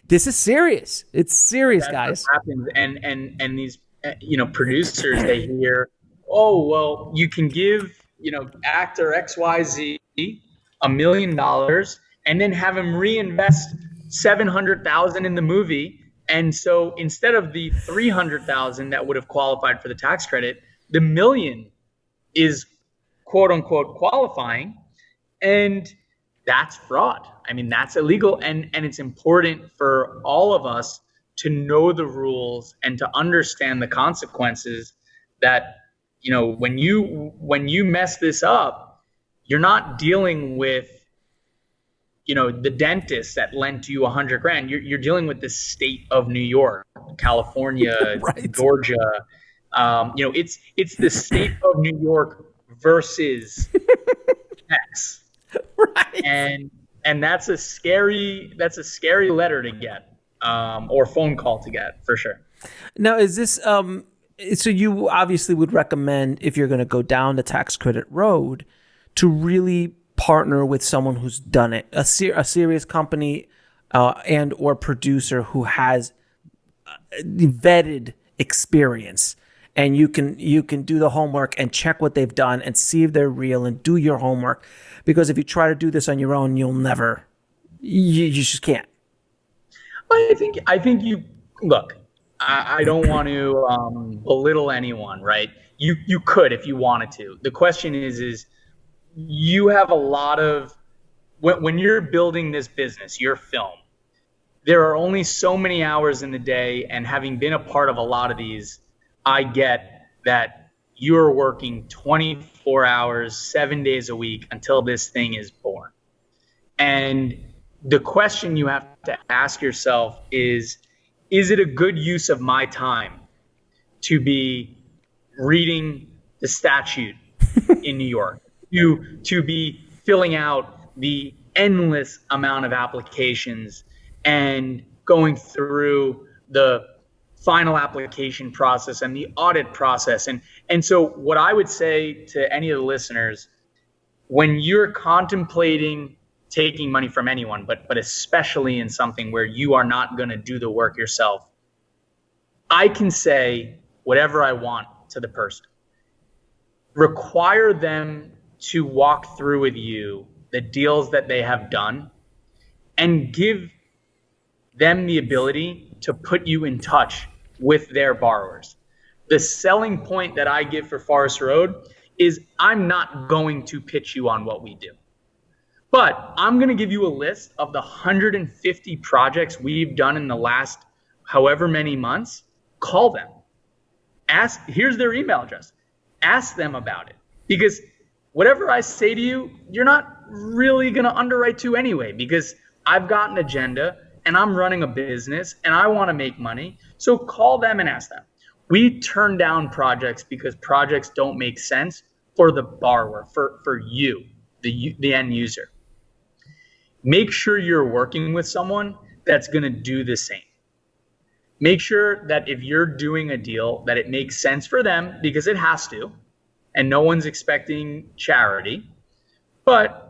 this is serious. It's serious, guys. What happens. And these, producers, they hear, oh, well, you can give, actor XYZ $1 million and then have him reinvest $700,000 in the movie. And so instead of the $300,000 that would have qualified for the tax credit, the $1 million is quote unquote qualifying. And that's fraud. I mean, that's illegal. And it's important for all of us to know the rules and to understand the consequences that, you know, when you mess this up, you're not dealing with, you know, the dentist that lent you $100,000. You're dealing with the state of New York, California, Right. Georgia. You know, it's the state of New York versus X. Right. And that's a scary letter to get, or phone call to get, for sure. Now, is this so you obviously would recommend, if you're going to go down the tax credit road, to really partner with someone who's done it, a serious company and or producer who has vetted experience, and you can do the homework and check what they've done and see if they're real and do your homework. Because if you try to do this on your own, you just can't. I think you look. I don't want to belittle anyone, right? You could if you wanted to. The question is you have a lot of, when you're building this business, your film, there are only so many hours in the day, and having been a part of a lot of these, I get that you're working 24 hours, 7 days a week until this thing is born. And the question you have to ask yourself is it a good use of my time to be reading the statute in New York, to be filling out the endless amount of applications and going through the final application process and the audit process. And so what I would say to any of the listeners, when you're contemplating taking money from anyone, but especially in something where you are not going to do the work yourself, I can say whatever I want to the person. Require them to walk through with you the deals that they have done, and give them the ability to put you in touch with their borrowers. The selling point that I give for Forest Road is I'm not going to pitch you on what we do, but I'm going to give you a list of the 150 projects we've done in the last however many months. Call them. Here's their email address. Ask them about it, because whatever I say to you, you're not really going to underwrite to anyway, because I've got an agenda and I'm running a business and I want to make money. So call them and ask them. We turn down projects because projects don't make sense for the borrower, for you, the end user. Make sure you're working with someone that's going to do the same. Make sure that if you're doing a deal, that it makes sense for them, because it has to, and no one's expecting charity, but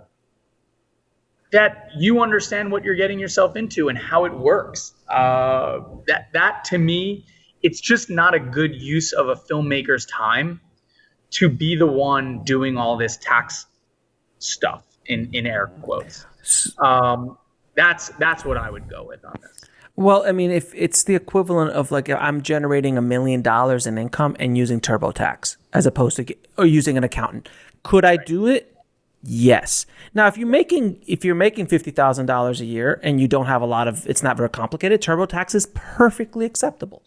that you understand what you're getting yourself into and how it works. That to me, it's just not a good use of a filmmaker's time to be the one doing all this tax stuff in air quotes. That's what I would go with on this. Well, I mean, if it's the equivalent of like I'm generating $1 million in income and using TurboTax as opposed to or using an accountant, could I do it? Yes. Now, if you're making $50,000 a year and you don't have a lot of, it's not very complicated, TurboTax is perfectly acceptable.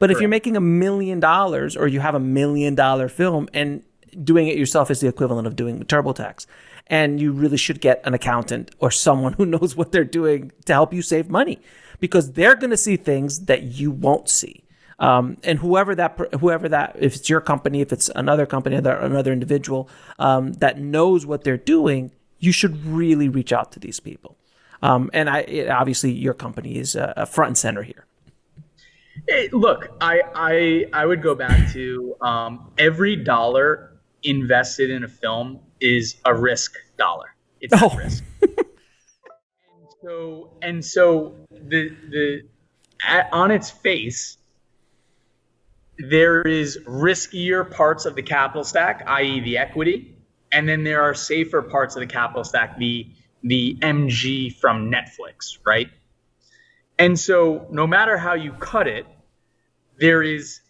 But if you're making $1 million or you have $1 million film, and doing it yourself is the equivalent of doing TurboTax, and you really should get an accountant or someone who knows what they're doing to help you save money, because they're going to see things that you won't see. And whoever that, if it's your company, if it's another company, another individual that knows what they're doing, you should really reach out to these people. And obviously your company is a front and center here. Hey, look, I would go back to every dollar invested in a film is a risk dollar. It's a risk. And so the on its face, there is riskier parts of the capital stack, i.e. the equity, and then there are safer parts of the capital stack, the MG from Netflix, right? And so no matter how you cut it, there is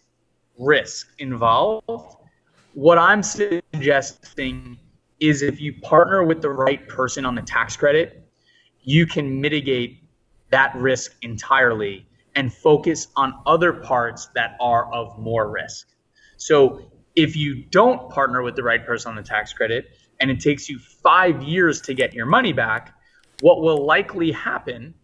risk involved. What I'm suggesting is if you partner with the right person on the tax credit, you can mitigate that risk entirely and focus on other parts that are of more risk. So if you don't partner with the right person on the tax credit and it takes you 5 years to get your money back, what will likely happen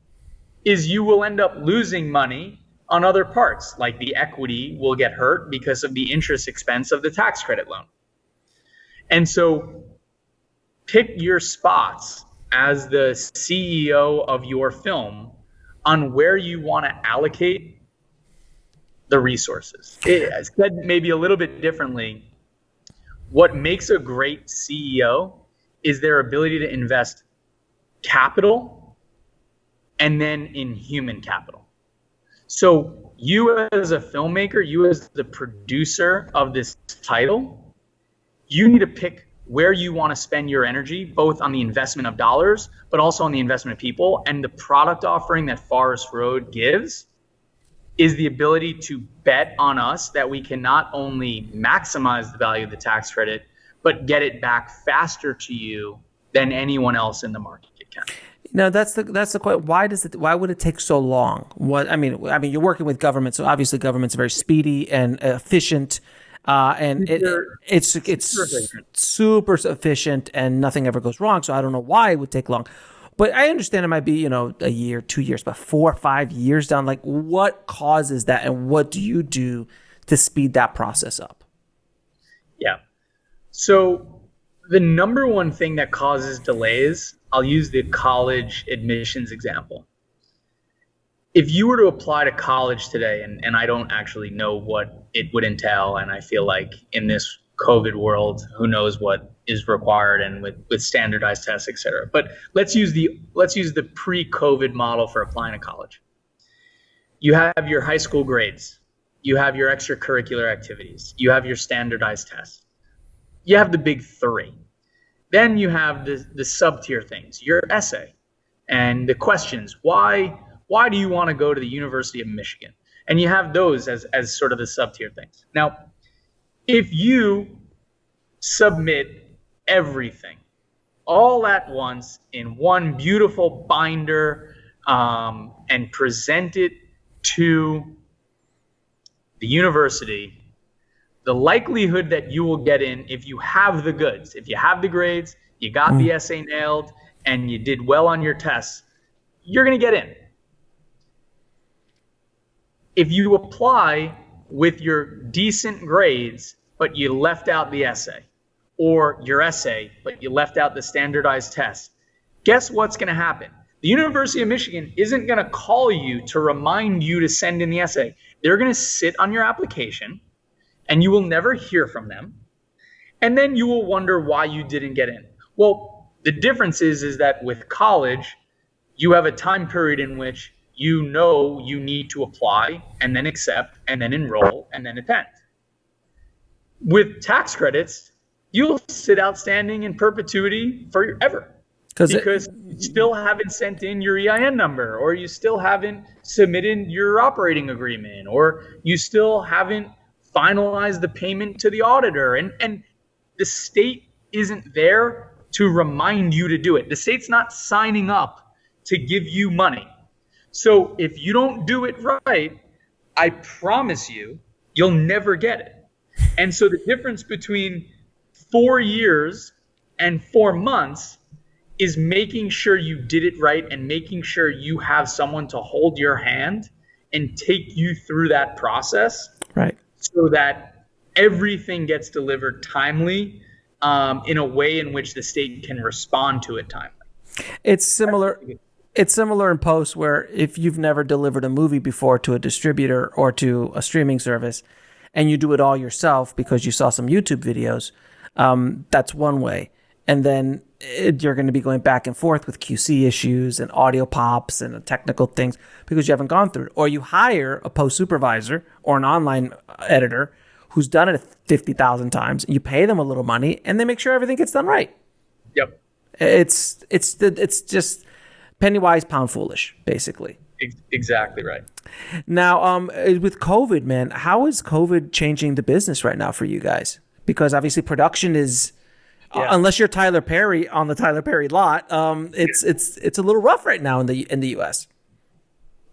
is you will end up losing money on other parts, like the equity will get hurt because of the interest expense of the tax credit loan. And so pick your spots as the CEO of your film on where you want to allocate the resources. Said maybe a little bit differently, what makes a great CEO is their ability to invest capital and then in human capital. So you as a filmmaker, you as the producer of this title, you need to pick where you want to spend your energy, both on the investment of dollars, but also on the investment of people. And the product offering that Forest Road gives is the ability to bet on us that we can not only maximize the value of the tax credit, but get it back faster to you than anyone else in the market can. No, that's the question. Why would it take so long? I mean, you're working with government, so obviously government's very speedy and efficient, and it's super efficient, and nothing ever goes wrong. So I don't know why it would take long, but I understand it might be a year, 2 years, but 4 or 5 years down. Like, what causes that, and what do you do to speed that process up? Yeah. So the number one thing that causes delays, I'll use the college admissions example. If you were to apply to college today, and I don't actually know what it would entail, and I feel like in this COVID world, who knows what is required, and with standardized tests, et cetera. But let's use the pre-COVID model for applying to college. You have your high school grades, you have your extracurricular activities, you have your standardized tests, you have the big three. Then you have the sub-tier things, your essay and the questions. Why do you want to go to the University of Michigan? And you have those as sort of the sub-tier things. Now, if you submit everything all at once in one beautiful binder and present it to the university, the likelihood that you will get in, if you have the goods, if you have the grades, you got the essay nailed, and you did well on your tests, you're going to get in. If you apply with your decent grades, but you left out the essay, or your essay, but you left out the standardized test, guess what's going to happen? The University of Michigan isn't going to call you to remind you to send in the essay. They're going to sit on your application, and you will never hear from them. And then you will wonder why you didn't get in. Well, the difference is that with college, you have a time period in which you know you need to apply and then accept and then enroll and then attend. With tax credits, you'll sit outstanding in perpetuity forever because you still haven't sent in your EIN number, or you still haven't submitted your operating agreement, or you still haven't finalized the payment to the auditor. And the state isn't there to remind you to do it. The state's not signing up to give you money. So if you don't do it right, I promise you'll never get it. And so the difference between 4 years and 4 months is making sure you did it right and making sure you have someone to hold your hand and take you through that process. Right. So that everything gets delivered timely, in a way in which the state can respond to it timely. It's similar in post, where if you've never delivered a movie before to a distributor or to a streaming service, and you do it all yourself because you saw some YouTube videos, that's one way. And then you're going to be going back and forth with QC issues and audio pops and technical things because you haven't gone through it. Or you hire a post supervisor or an online editor who's done it 50,000 times. You pay them a little money and they make sure everything gets done right. Yep. It's just penny wise, pound foolish, basically. Exactly right. Now, with COVID, man, how is COVID changing the business right now for you guys? Because obviously production is Yeah. Unless you're Tyler Perry on the Tyler Perry lot, it's a little rough right now in the U.S.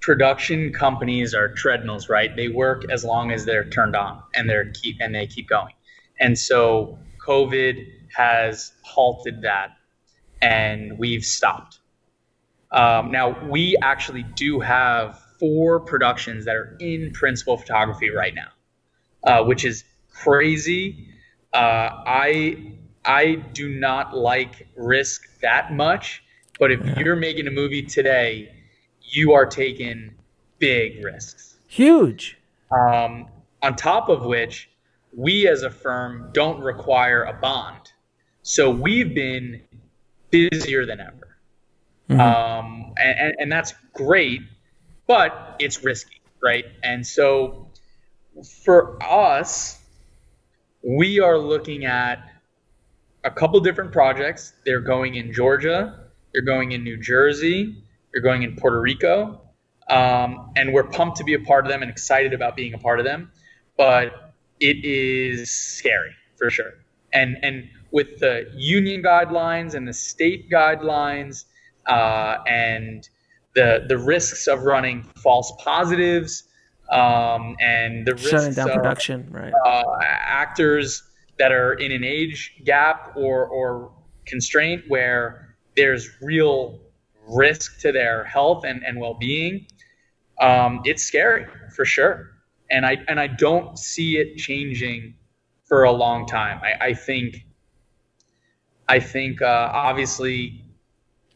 Production companies are treadmills, right? They work as long as they're turned on and they keep going. And so COVID has halted that, and we've stopped. Now we actually do have 4 productions that are in principal photography right now, which is crazy. I do not like risk that much, but if you're making a movie today, you are taking big risks. Huge. On top of which, we as a firm don't require a bond. So we've been busier than ever. And that's great, but it's risky, right? And so for us, we are looking at a couple different projects. They're going in Georgia, they're going in New Jersey, they're going in Puerto Rico, and we're pumped to be a part of them and excited about being a part of them. But it is scary for sure. And with the union guidelines and the state guidelines, and the risks of running false positives, and the risks shutting down of production, right? Actors that are in an age gap or constraint where there's real risk to their health and well-being, it's scary for sure. And I don't see it changing for a long time. I think obviously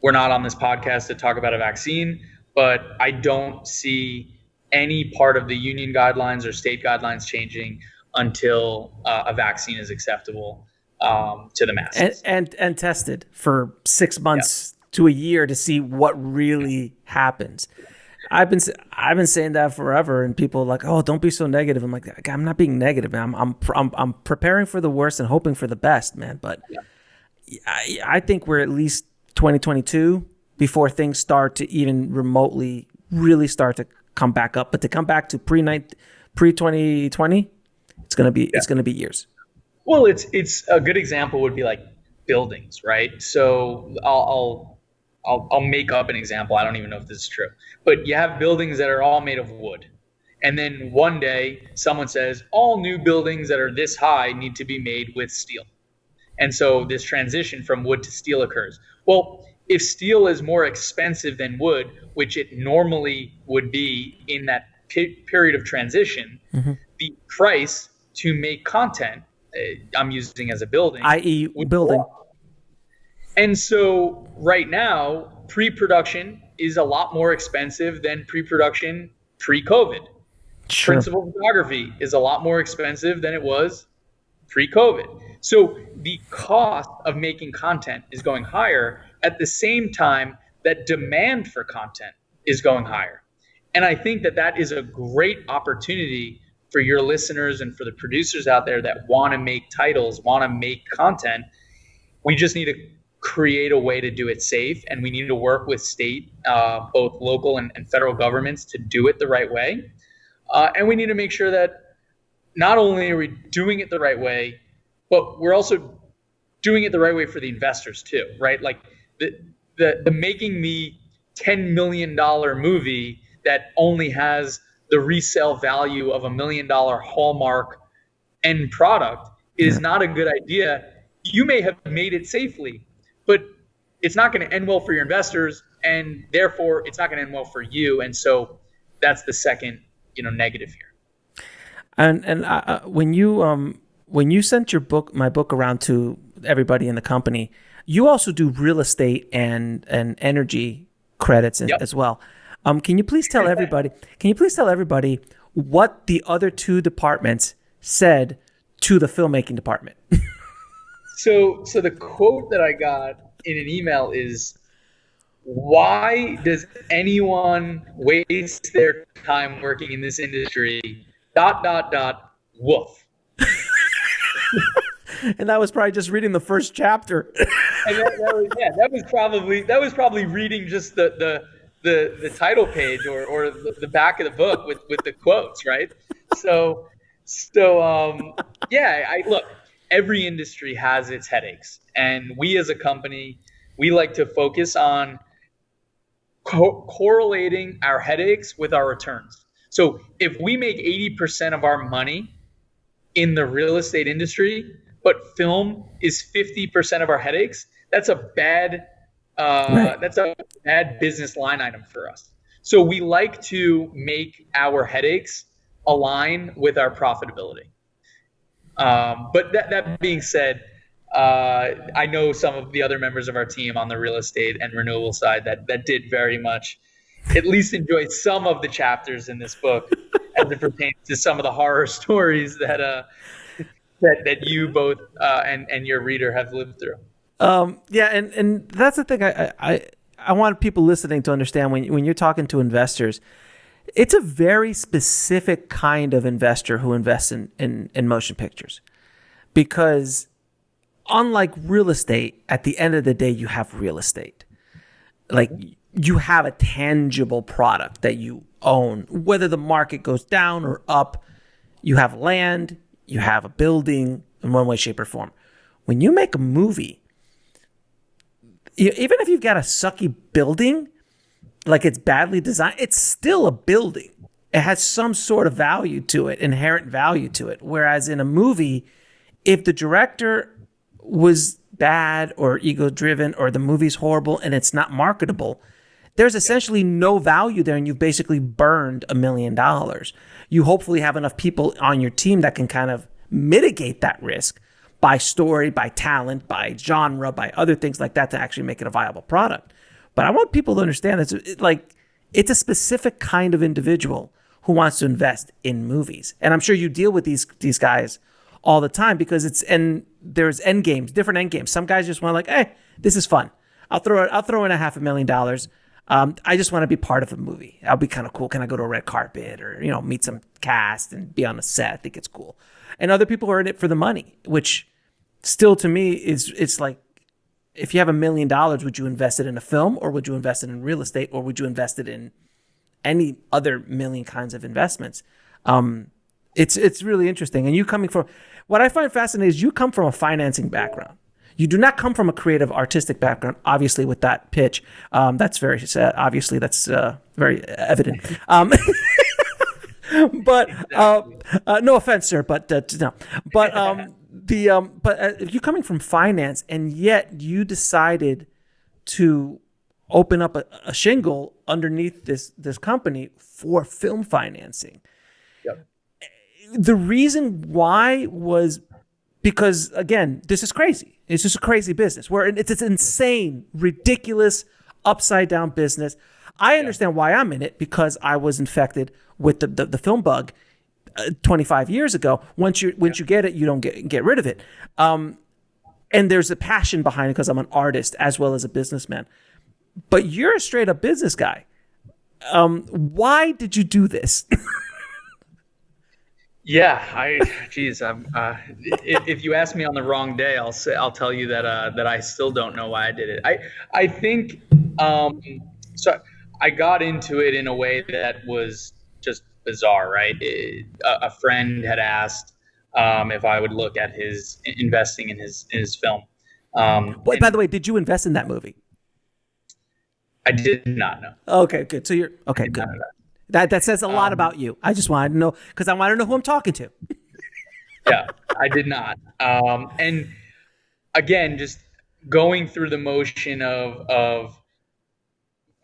we're not on this podcast to talk about a vaccine, but I don't see any part of the union guidelines or state guidelines changing until a vaccine is acceptable to the masses and tested for 6 months to a year to see what really happens. I've been saying that forever, and people are like, "Oh, don't be so negative." I'm like, "I'm not being negative, man. I'm preparing for the worst and hoping for the best, man." But I think we're at least 2022 before things start to even remotely really start to come back up. But to come back to pre 2020, it's gonna be years. Well, it's a good example would be like buildings, right? So I'll make up an example. I don't even know if this is true, but you have buildings that are all made of wood. And then one day someone says all new buildings that are this high need to be made with steel. And so this transition from wood to steel occurs. Well, if steel is more expensive than wood, which it normally would be in that period of transition, the price to make content, I'm using as a building, i.e. building. And so right now, pre-production is a lot more expensive than pre-production pre-COVID. Sure. Principal photography is a lot more expensive than it was pre-COVID. So the cost of making content is going higher at the same time that demand for content is going higher. And I think that is a great opportunity for your listeners and for the producers out there that want to make titles, want to make content. We just need to create a way to do it safe, and we need to work with state, both local and federal governments to do it the right way. And we need to make sure that not only are we doing it the right way, but we're also doing it the right way for the investors too, right? Like the making the $10 million movie that only has the resale value of $1 million Hallmark end product is not a good idea. You may have made it safely, but it's not going to end well for your investors, and therefore it's not going to end well for you. And so that's the second, negative here. And when you sent my book around to everybody in the company, you also do real estate and energy credits as well. Can you please tell everybody? What the other 2 departments said to the filmmaking department? So the quote that I got in an email is, "Why does anyone waste their time working in this industry? ... Woof." And that was probably just reading the first chapter. And that was probably reading just the title page or the back of the book with the quotes, right? Look, every industry has its headaches. And we as a company, we like to focus on correlating our headaches with our returns. So if we make 80% of our money in the real estate industry, but film is 50% of our headaches, that's a bad Right. that's a bad business line item for us. So we like to make our headaches align with our profitability. But that being said, I know some of the other members of our team on the real estate and renewable side that did very much, at least enjoy some of the chapters in this book as it pertains to some of the horror stories that you both and your reader have lived through. Yeah, and that's the thing. I want people listening to understand when you're talking to investors, it's a very specific kind of investor who invests in motion pictures, because unlike real estate, at the end of the day, you have real estate. Like, you have a tangible product that you own, whether the market goes down or up. You have land, you have a building in one way, shape, or form. When you make a movie, even if you've got a sucky building, like it's badly designed, it's still a building. It has some sort of value to it, inherent value to it. Whereas in a movie, if the director was bad or ego-driven, or the movie's horrible and it's not marketable, there's essentially no value there, and you've basically burned $1 million. You hopefully have enough people on your team that can kind of mitigate that risk by story, by talent, by genre, by other things like that to actually make it a viable product. But I want people to understand that it's a specific kind of individual who wants to invest in movies. And I'm sure you deal with these guys all the time, because there's end games, different end games. Some guys just want, like, hey, this is fun. I'll throw in $500,000. I just want to be part of a movie. That'll be kind of cool. Can I go to a red carpet or, meet some cast and be on a set? I think it's cool. And other people are in it for the money, which still to me it's like, if you have $1 million, would you invest it in a film, or would you invest it in real estate, or would you invest it in any other million kinds of investments? It's really interesting. And you coming from, what I find fascinating is you come from a financing background. You do not come from a creative, artistic background, obviously, with that pitch. That's very obviously, that's very evident. But no offense, sir, but no. But but you coming from finance, and yet you decided to open up a shingle underneath this company for film financing. Yep. The reason why was because, again, this is crazy. It's just a crazy business where it's an insane, ridiculous, upside down business. I understand why I'm in it, because I was infected with the film bug 25 years ago. Once you get it, you don't get rid of it. And there's a passion behind it because I'm an artist as well as a businessman. But you're a straight up business guy. Why did you do this? Yeah, if you ask me on the wrong day, I'll tell you that I still don't know why I did it. I think so. I got into it in a way that was just bizarre, right? A friend had asked if I would look at his investing in his film. By the way, did you invest in that movie? I did not know. Okay, good. So you're okay. Good. That says a lot about you. I just wanted to know, because I want to know who I'm talking to. Yeah, I did not. And again, just going through the motion of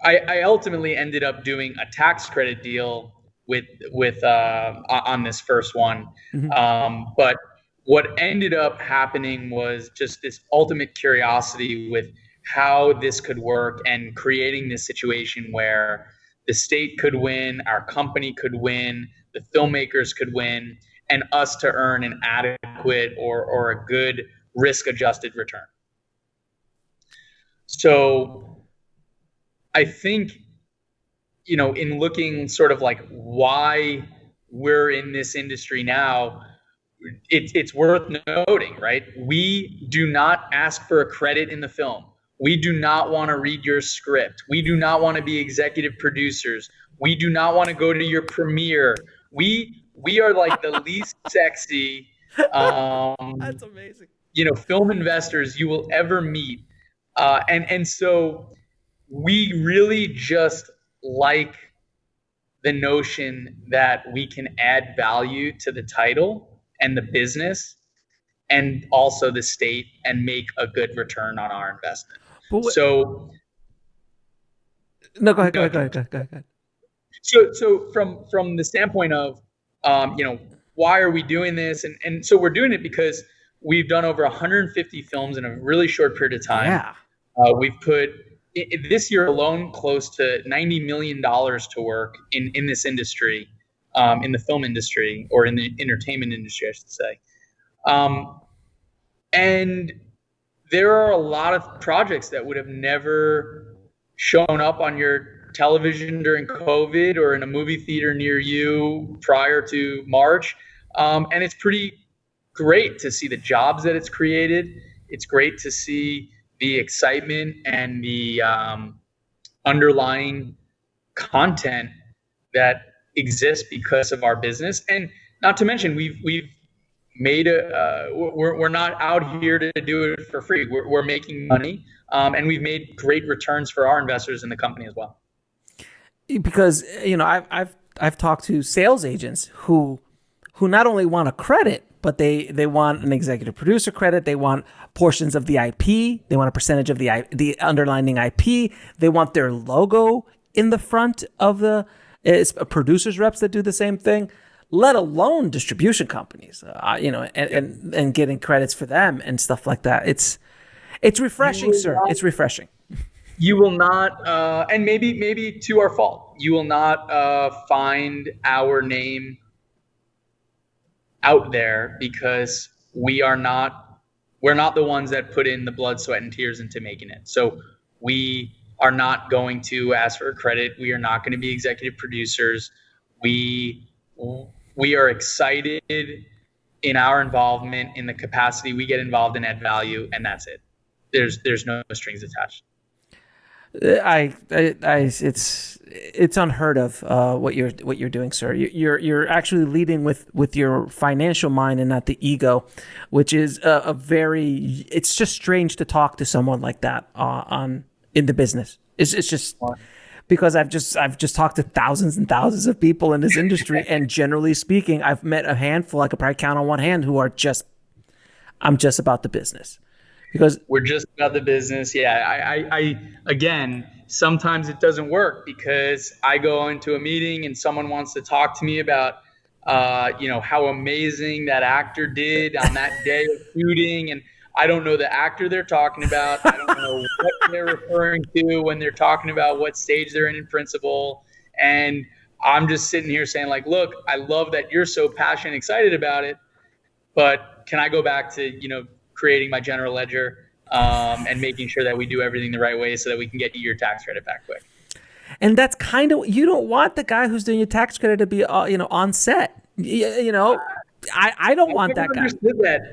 I ultimately ended up doing a tax credit deal with on this first one. Mm-hmm. But what ended up happening was just this ultimate curiosity with how this could work, and creating this situation where the state could win, our company could win, the filmmakers could win, and us to earn an adequate or a good risk-adjusted return. So I think, in looking sort of like why we're in this industry now, it's worth noting, right? We do not ask for a credit in the film. We do not want to read your script. We do not want to be executive producers. We do not want to go to your premiere. We are like the least sexy That's amazing. Film investors you will ever meet. And so we really just like the notion that we can add value to the title and the business and also the state and make a good return on our investment. But So no, go ahead, go ahead, go ahead, go ahead, go ahead. So from the standpoint of, why are we doing this? And so we're doing it because we've done over 150 films in a really short period of time. Yeah. We've put this year alone close to $90 million to work in this industry, in the film industry, or in the entertainment industry, I should say. And there are a lot of projects that would have never shown up on your television during COVID or in a movie theater near you prior to March. And it's pretty great to see the jobs that it's created. It's great to see the excitement and the underlying content that exists because of our business. And not to mention, we've made we're not out here to do it for free. We're making money, and we've made great returns for our investors in the company as well. Because I've talked to sales agents who not only want a credit, but they want an executive producer credit. They want portions of the IP. They want a percentage of the underlying IP. They want their logo in the front of it's producers reps that do the same thing. Let alone distribution companies, and getting credits for them and stuff like that. It's refreshing, sir. It's refreshing. You will not, and maybe to our fault, you will not find our name out there because we're not the ones that put in the blood, sweat, and tears into making it. So we are not going to ask for credit. We are not going to be executive producers. We are excited in our involvement in the capacity we get involved and add value, and that's it. There's no strings attached. It's unheard of what you're doing, sir. You're actually leading with your financial mind and not the ego, which is it's just strange to talk to someone like that in the business. It's just because I've just talked to thousands and thousands of people in this industry, and generally speaking, I've met a handful I could probably count on one hand who are I'm just about the business. Because we're just about the business. Yeah. I again, sometimes it doesn't work because I go into a meeting and someone wants to talk to me about, how amazing that actor did on that day of shooting. And I don't know the actor they're talking about. I don't know what they're referring to when they're talking about what stage they're in principle. And I'm just sitting here saying like, look, I love that you're so passionate and excited about it, but can I go back to, creating my general ledger and making sure that we do everything the right way so that we can get you your tax credit back quick. And that's kind of, you don't want the guy who's doing your tax credit to be, on set. I don't want that guy.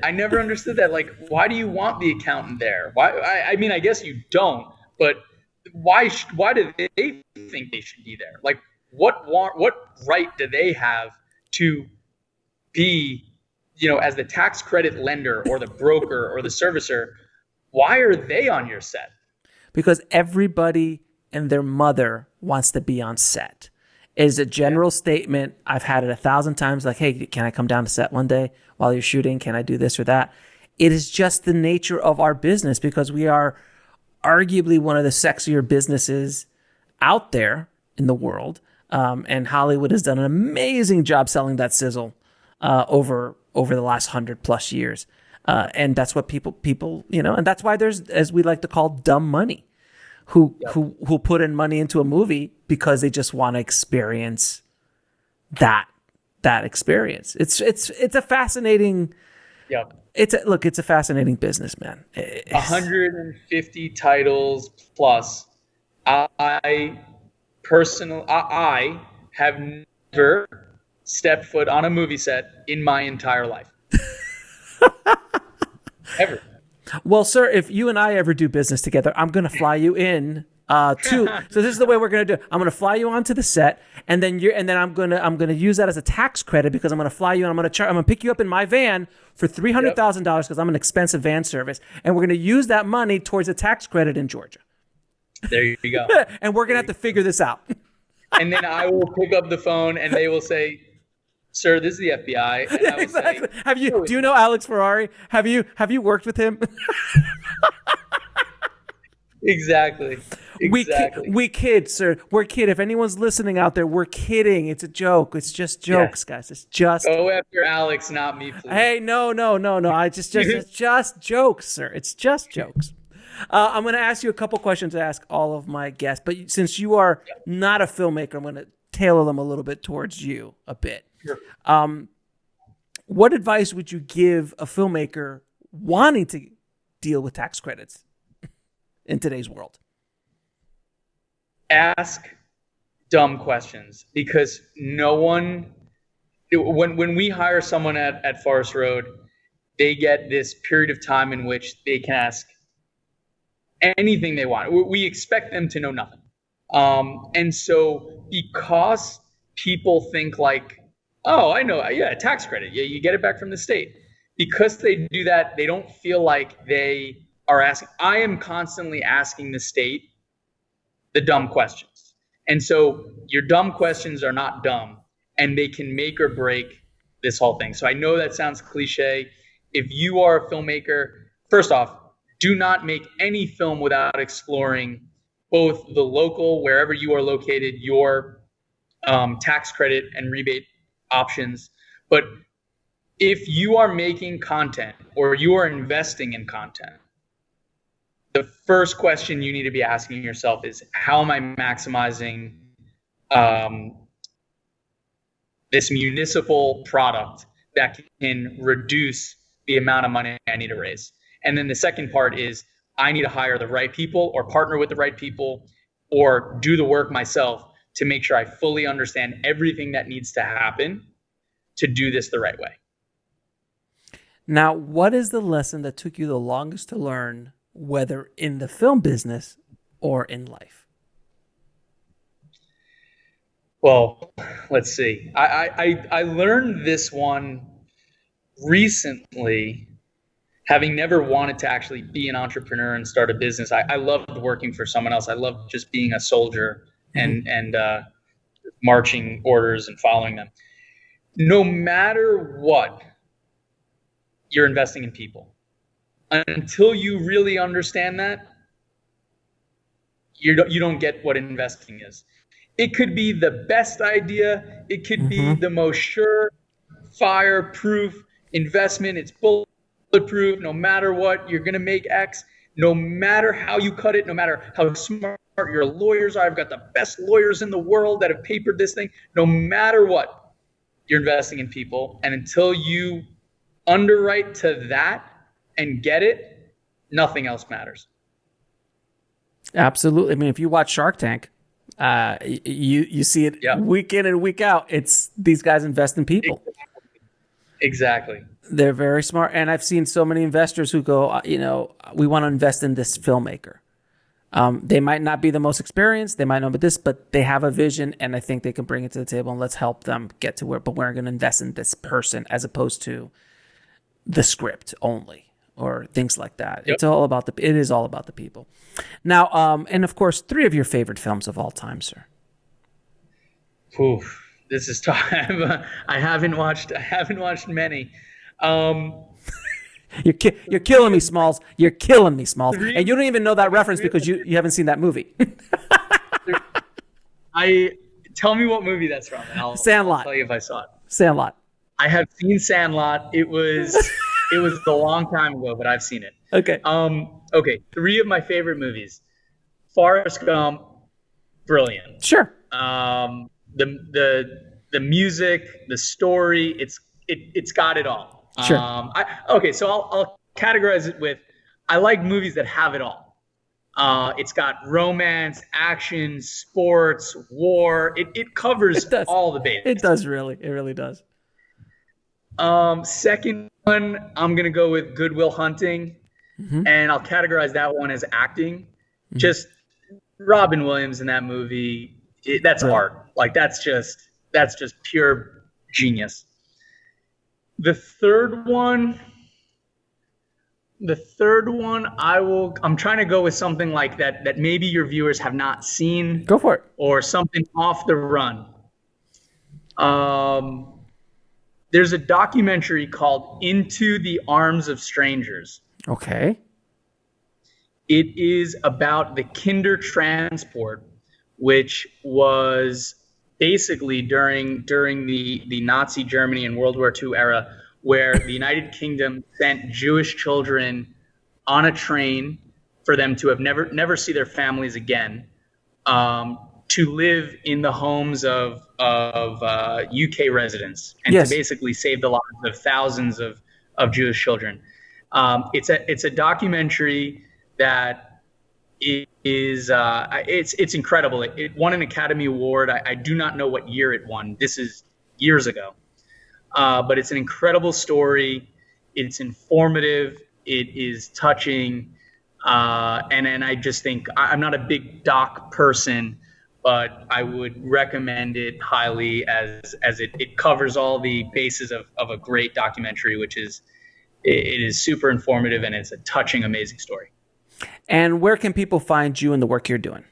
I never understood that. Like, why do you want the accountant there? Why? I guess you don't, but why do they think they should be there? Like, what right do they have to be, as the tax credit lender or the broker or the servicer? Why are they on your set? Because everybody and their mother wants to be on set. It is a general statement. I've had it 1,000 times. Like, hey, can I come down to set one day while you're shooting? Can I do this or that? It is just the nature of our business because we are arguably one of the sexier businesses out there in the world. And Hollywood has done an amazing job selling that sizzle over the last 100+ years. And that's what people, and that's why there's, as we like to call, dumb money who put in money into a movie because they just want to experience that experience. It's a fascinating, it's a fascinating business, man. 150 titles plus. I have never stepped foot on a movie set in my entire life. Ever. Well, sir, if you and I ever do business together, I'm going to fly you in Two. So this is the way we're gonna do it. I'm gonna fly you onto the set, and then I'm gonna use that as a tax credit because I'm gonna fly you and I'm gonna pick you up in my van for $300,000 because I'm an expensive van service, and we're gonna use that money towards a tax credit in Georgia. There you go. And we're gonna have to figure this out. And then I will pick up the phone and they will say, "Sir, this is the FBI." And I will Exactly. say, Do you know Alex Ferrari? Have you worked with him? Exactly. We kid, sir. We're kid. If anyone's listening out there, we're kidding. It's a joke. It's just jokes, guys. It's just. Go after Alex, not me, please. Hey, no. It's just jokes, sir. It's just jokes. I'm going to ask you a couple questions to ask all of my guests, but since you are not a filmmaker, I'm going to tailor them a little bit towards you a bit. Sure. What advice would you give a filmmaker wanting to deal with tax credits in today's world? Ask dumb questions, because no one, when we hire someone at Forest Road, they get this period of time in which they can ask anything they want. We expect them to know nothing. And so because people think like, oh, I know, yeah, tax credit, yeah, you get it back from the state. Because they do that, they don't feel like they are asking. I am constantly asking the state the dumb questions. And so your dumb questions are not dumb, and they can make or break this whole thing. So I know that sounds cliche. If you are a filmmaker, first off, do not make any film without exploring both the local, wherever you are located, your tax credit and rebate options. But if you are making content or you are investing in content, the first question you need to be asking yourself is, how am I maximizing this municipal product that can reduce the amount of money I need to raise? And then the second part is, I need to hire the right people or partner with the right people or do the work myself to make sure I fully understand everything that needs to happen to do this the right way. Now, what is the lesson that took you the longest to learn, whether in the film business or in life? Well, let's see. I learned this one recently, having never wanted to actually be an entrepreneur and start a business. I loved working for someone else. I loved just being a soldier and marching orders and following them. No matter what, you're investing in people. Until you really understand that, you don't get what investing is. It could be the best idea. It could be the most sure, fireproof investment. It's bulletproof. No matter what, you're going to make X. No matter how you cut it, no matter how smart your lawyers are. I've got the best lawyers in the world that have papered this thing. No matter what, you're investing in people. And until you underwrite to that and get it, nothing else matters. Absolutely. I mean, if you watch Shark Tank, you see it week in and week out. It's these guys invest in people. Exactly. They're very smart. And I've seen so many investors who go, we want to invest in this filmmaker. They might not be the most experienced. They might know about this, but they have a vision, and I think they can bring it to the table, and let's help them get to where, but we're going to invest in this person as opposed to the script only or things like that. Yep. It is all about the people. Now, and of course, 3 of your favorite films of all time, sir. Oof, this is tough. I haven't watched many. You're killing me, Smalls. You're killing me, Smalls. And you don't even know that reference because you haven't seen that movie. Tell me what movie that's from, and I'll tell you if I saw it. Sandlot. I have seen Sandlot. It was a long time ago, but I've seen it. Okay. Okay. 3 of my favorite movies. Forrest Gump, brilliant. Sure. The music, the story, it's got it all. Sure. So I'll categorize it with, I like movies that have it all. It's got romance, action, sports, war. It covers all the bases. It does really. It really does. Second one, I'm going to go with Good Will Hunting. And I'll categorize that one as acting. Just Robin Williams in that movie, that's Really? art. Like that's just pure genius. The third one, I'm trying to go with something like that maybe your viewers have not seen, Go for it. or something off the run. There's a documentary called Into the Arms of Strangers. Okay. It is about the Kinder transport, which was basically during the Nazi Germany and World War II era, where the United Kingdom sent Jewish children on a train for them to have never see their families again, to live in the homes of UK residents, and Yes. to basically save the lives of thousands of Jewish children. It's a documentary that is it's incredible. It won an Academy Award. I do not know what year it won. This is years ago. But it's an incredible story. It's informative. It is touching. And I just think I'm not a big doc person, but I would recommend it highly as it covers all the bases of a great documentary, which is it is super informative, and it's a touching, amazing story. And where can people find you and the work you're doing?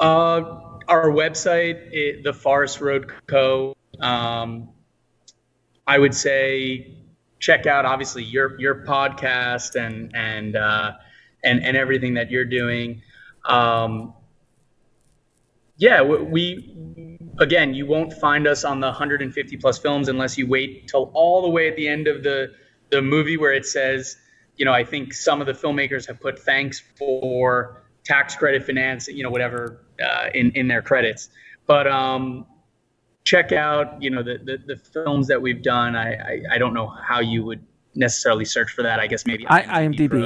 Our website, The Forest Road Co. I would say check out obviously your podcast and everything that you're doing. We again, you won't find us on the 150 plus films unless you wait till all the way at the end of the movie where it says, I think some of the filmmakers have put thanks for tax credit finance, whatever, in their credits. But check out, the films that we've done. I don't know how you would necessarily search for that. I guess maybe IMDb.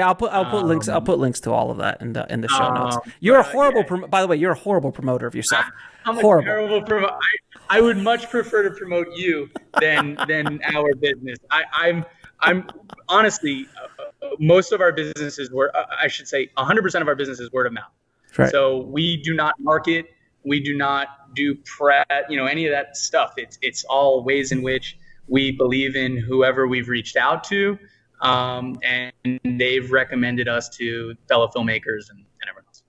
I'll put links. I'll put links to all of that in the show notes. You're a horrible. By the way, you're a horrible promoter of yourself. I'm horrible. A terrible promoter. I would much prefer to promote you than our business. I'm honestly, most of our businesses I should say 100% of our business is word of mouth. Right. So we do not market. We do not do prep, any of that stuff. It's all ways in which we believe in whoever we've reached out to, and they've recommended us to fellow filmmakers and everyone else.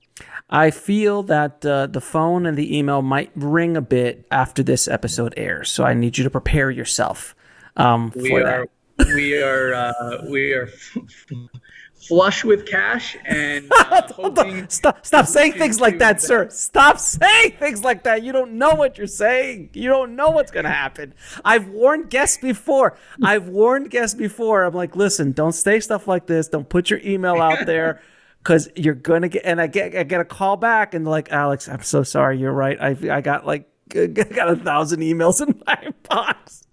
I feel that the phone and the email might ring a bit after this episode airs, so I need you to prepare yourself for that. We are flush with cash and stop saying things like that, sir. Stop saying things like that. You don't know what you're saying. You don't know what's going to happen. I've warned guests before. I'm like, listen, don't say stuff like this. Don't put your email out there, because you're going to get, and I get a call back and they're like, Alex, I'm so sorry. You're right. I got 1,000 emails in my inbox.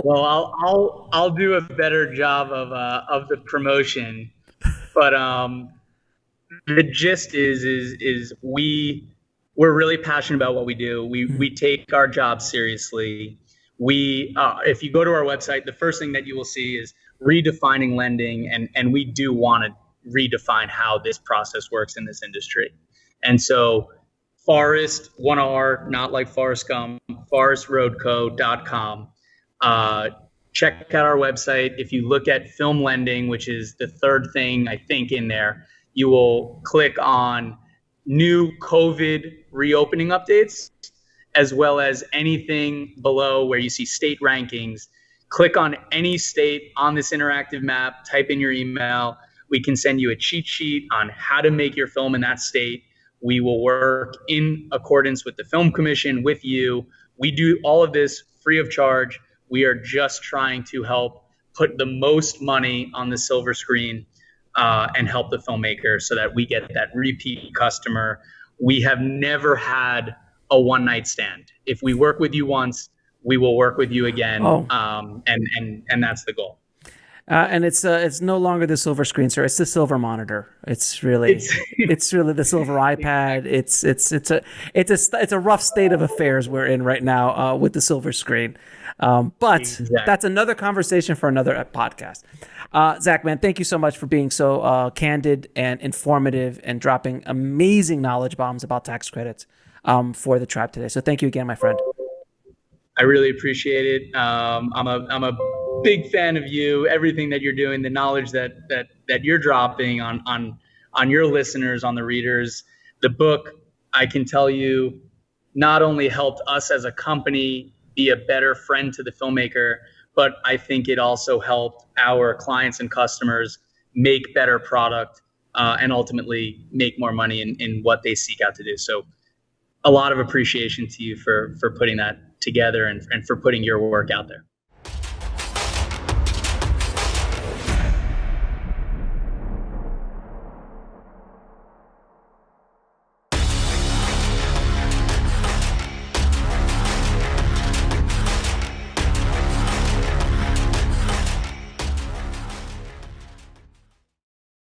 Well, I'll do a better job of the promotion, but the gist is we're really passionate about what we do. We take our job seriously. If you go to our website, the first thing that you will see is redefining lending, and we do want to redefine how this process works in this industry. And so, Forest, 1R, not like Forrest Gump, forestroadco.com. Check out our website. If you look at film lending, which is the third thing I think in there, you will click on new COVID reopening updates, as well as anything below where you see state rankings. Click on any state on this interactive map, type in your email. We can send you a cheat sheet on how to make your film in that state. We will work in accordance with the Film Commission with you. We do all of this free of charge. We are just trying to help put the most money on the silver screen and help the filmmaker so that we get that repeat customer. We have never had a one-night stand. If we work with you once, we will work with you again, and that's the goal. And it's no longer the silver screen, sir. It's the silver monitor. It's really the silver iPad. It's a rough state of affairs we're in right now with the silver screen. But Exactly. that's another conversation for another podcast. Zach, man, thank you so much for being so candid and informative and dropping amazing knowledge bombs about tax credits for the tribe today. So thank you again, my friend. I really appreciate it. I'm a big fan of you. Everything that you're doing, the knowledge that you're dropping on your listeners, on the readers. The book, I can tell you, not only helped us as a company be a better friend to the filmmaker, but I think it also helped our clients and customers make better product and ultimately make more money in what they seek out to do. So a lot of appreciation to you for putting that together and for putting your work out there.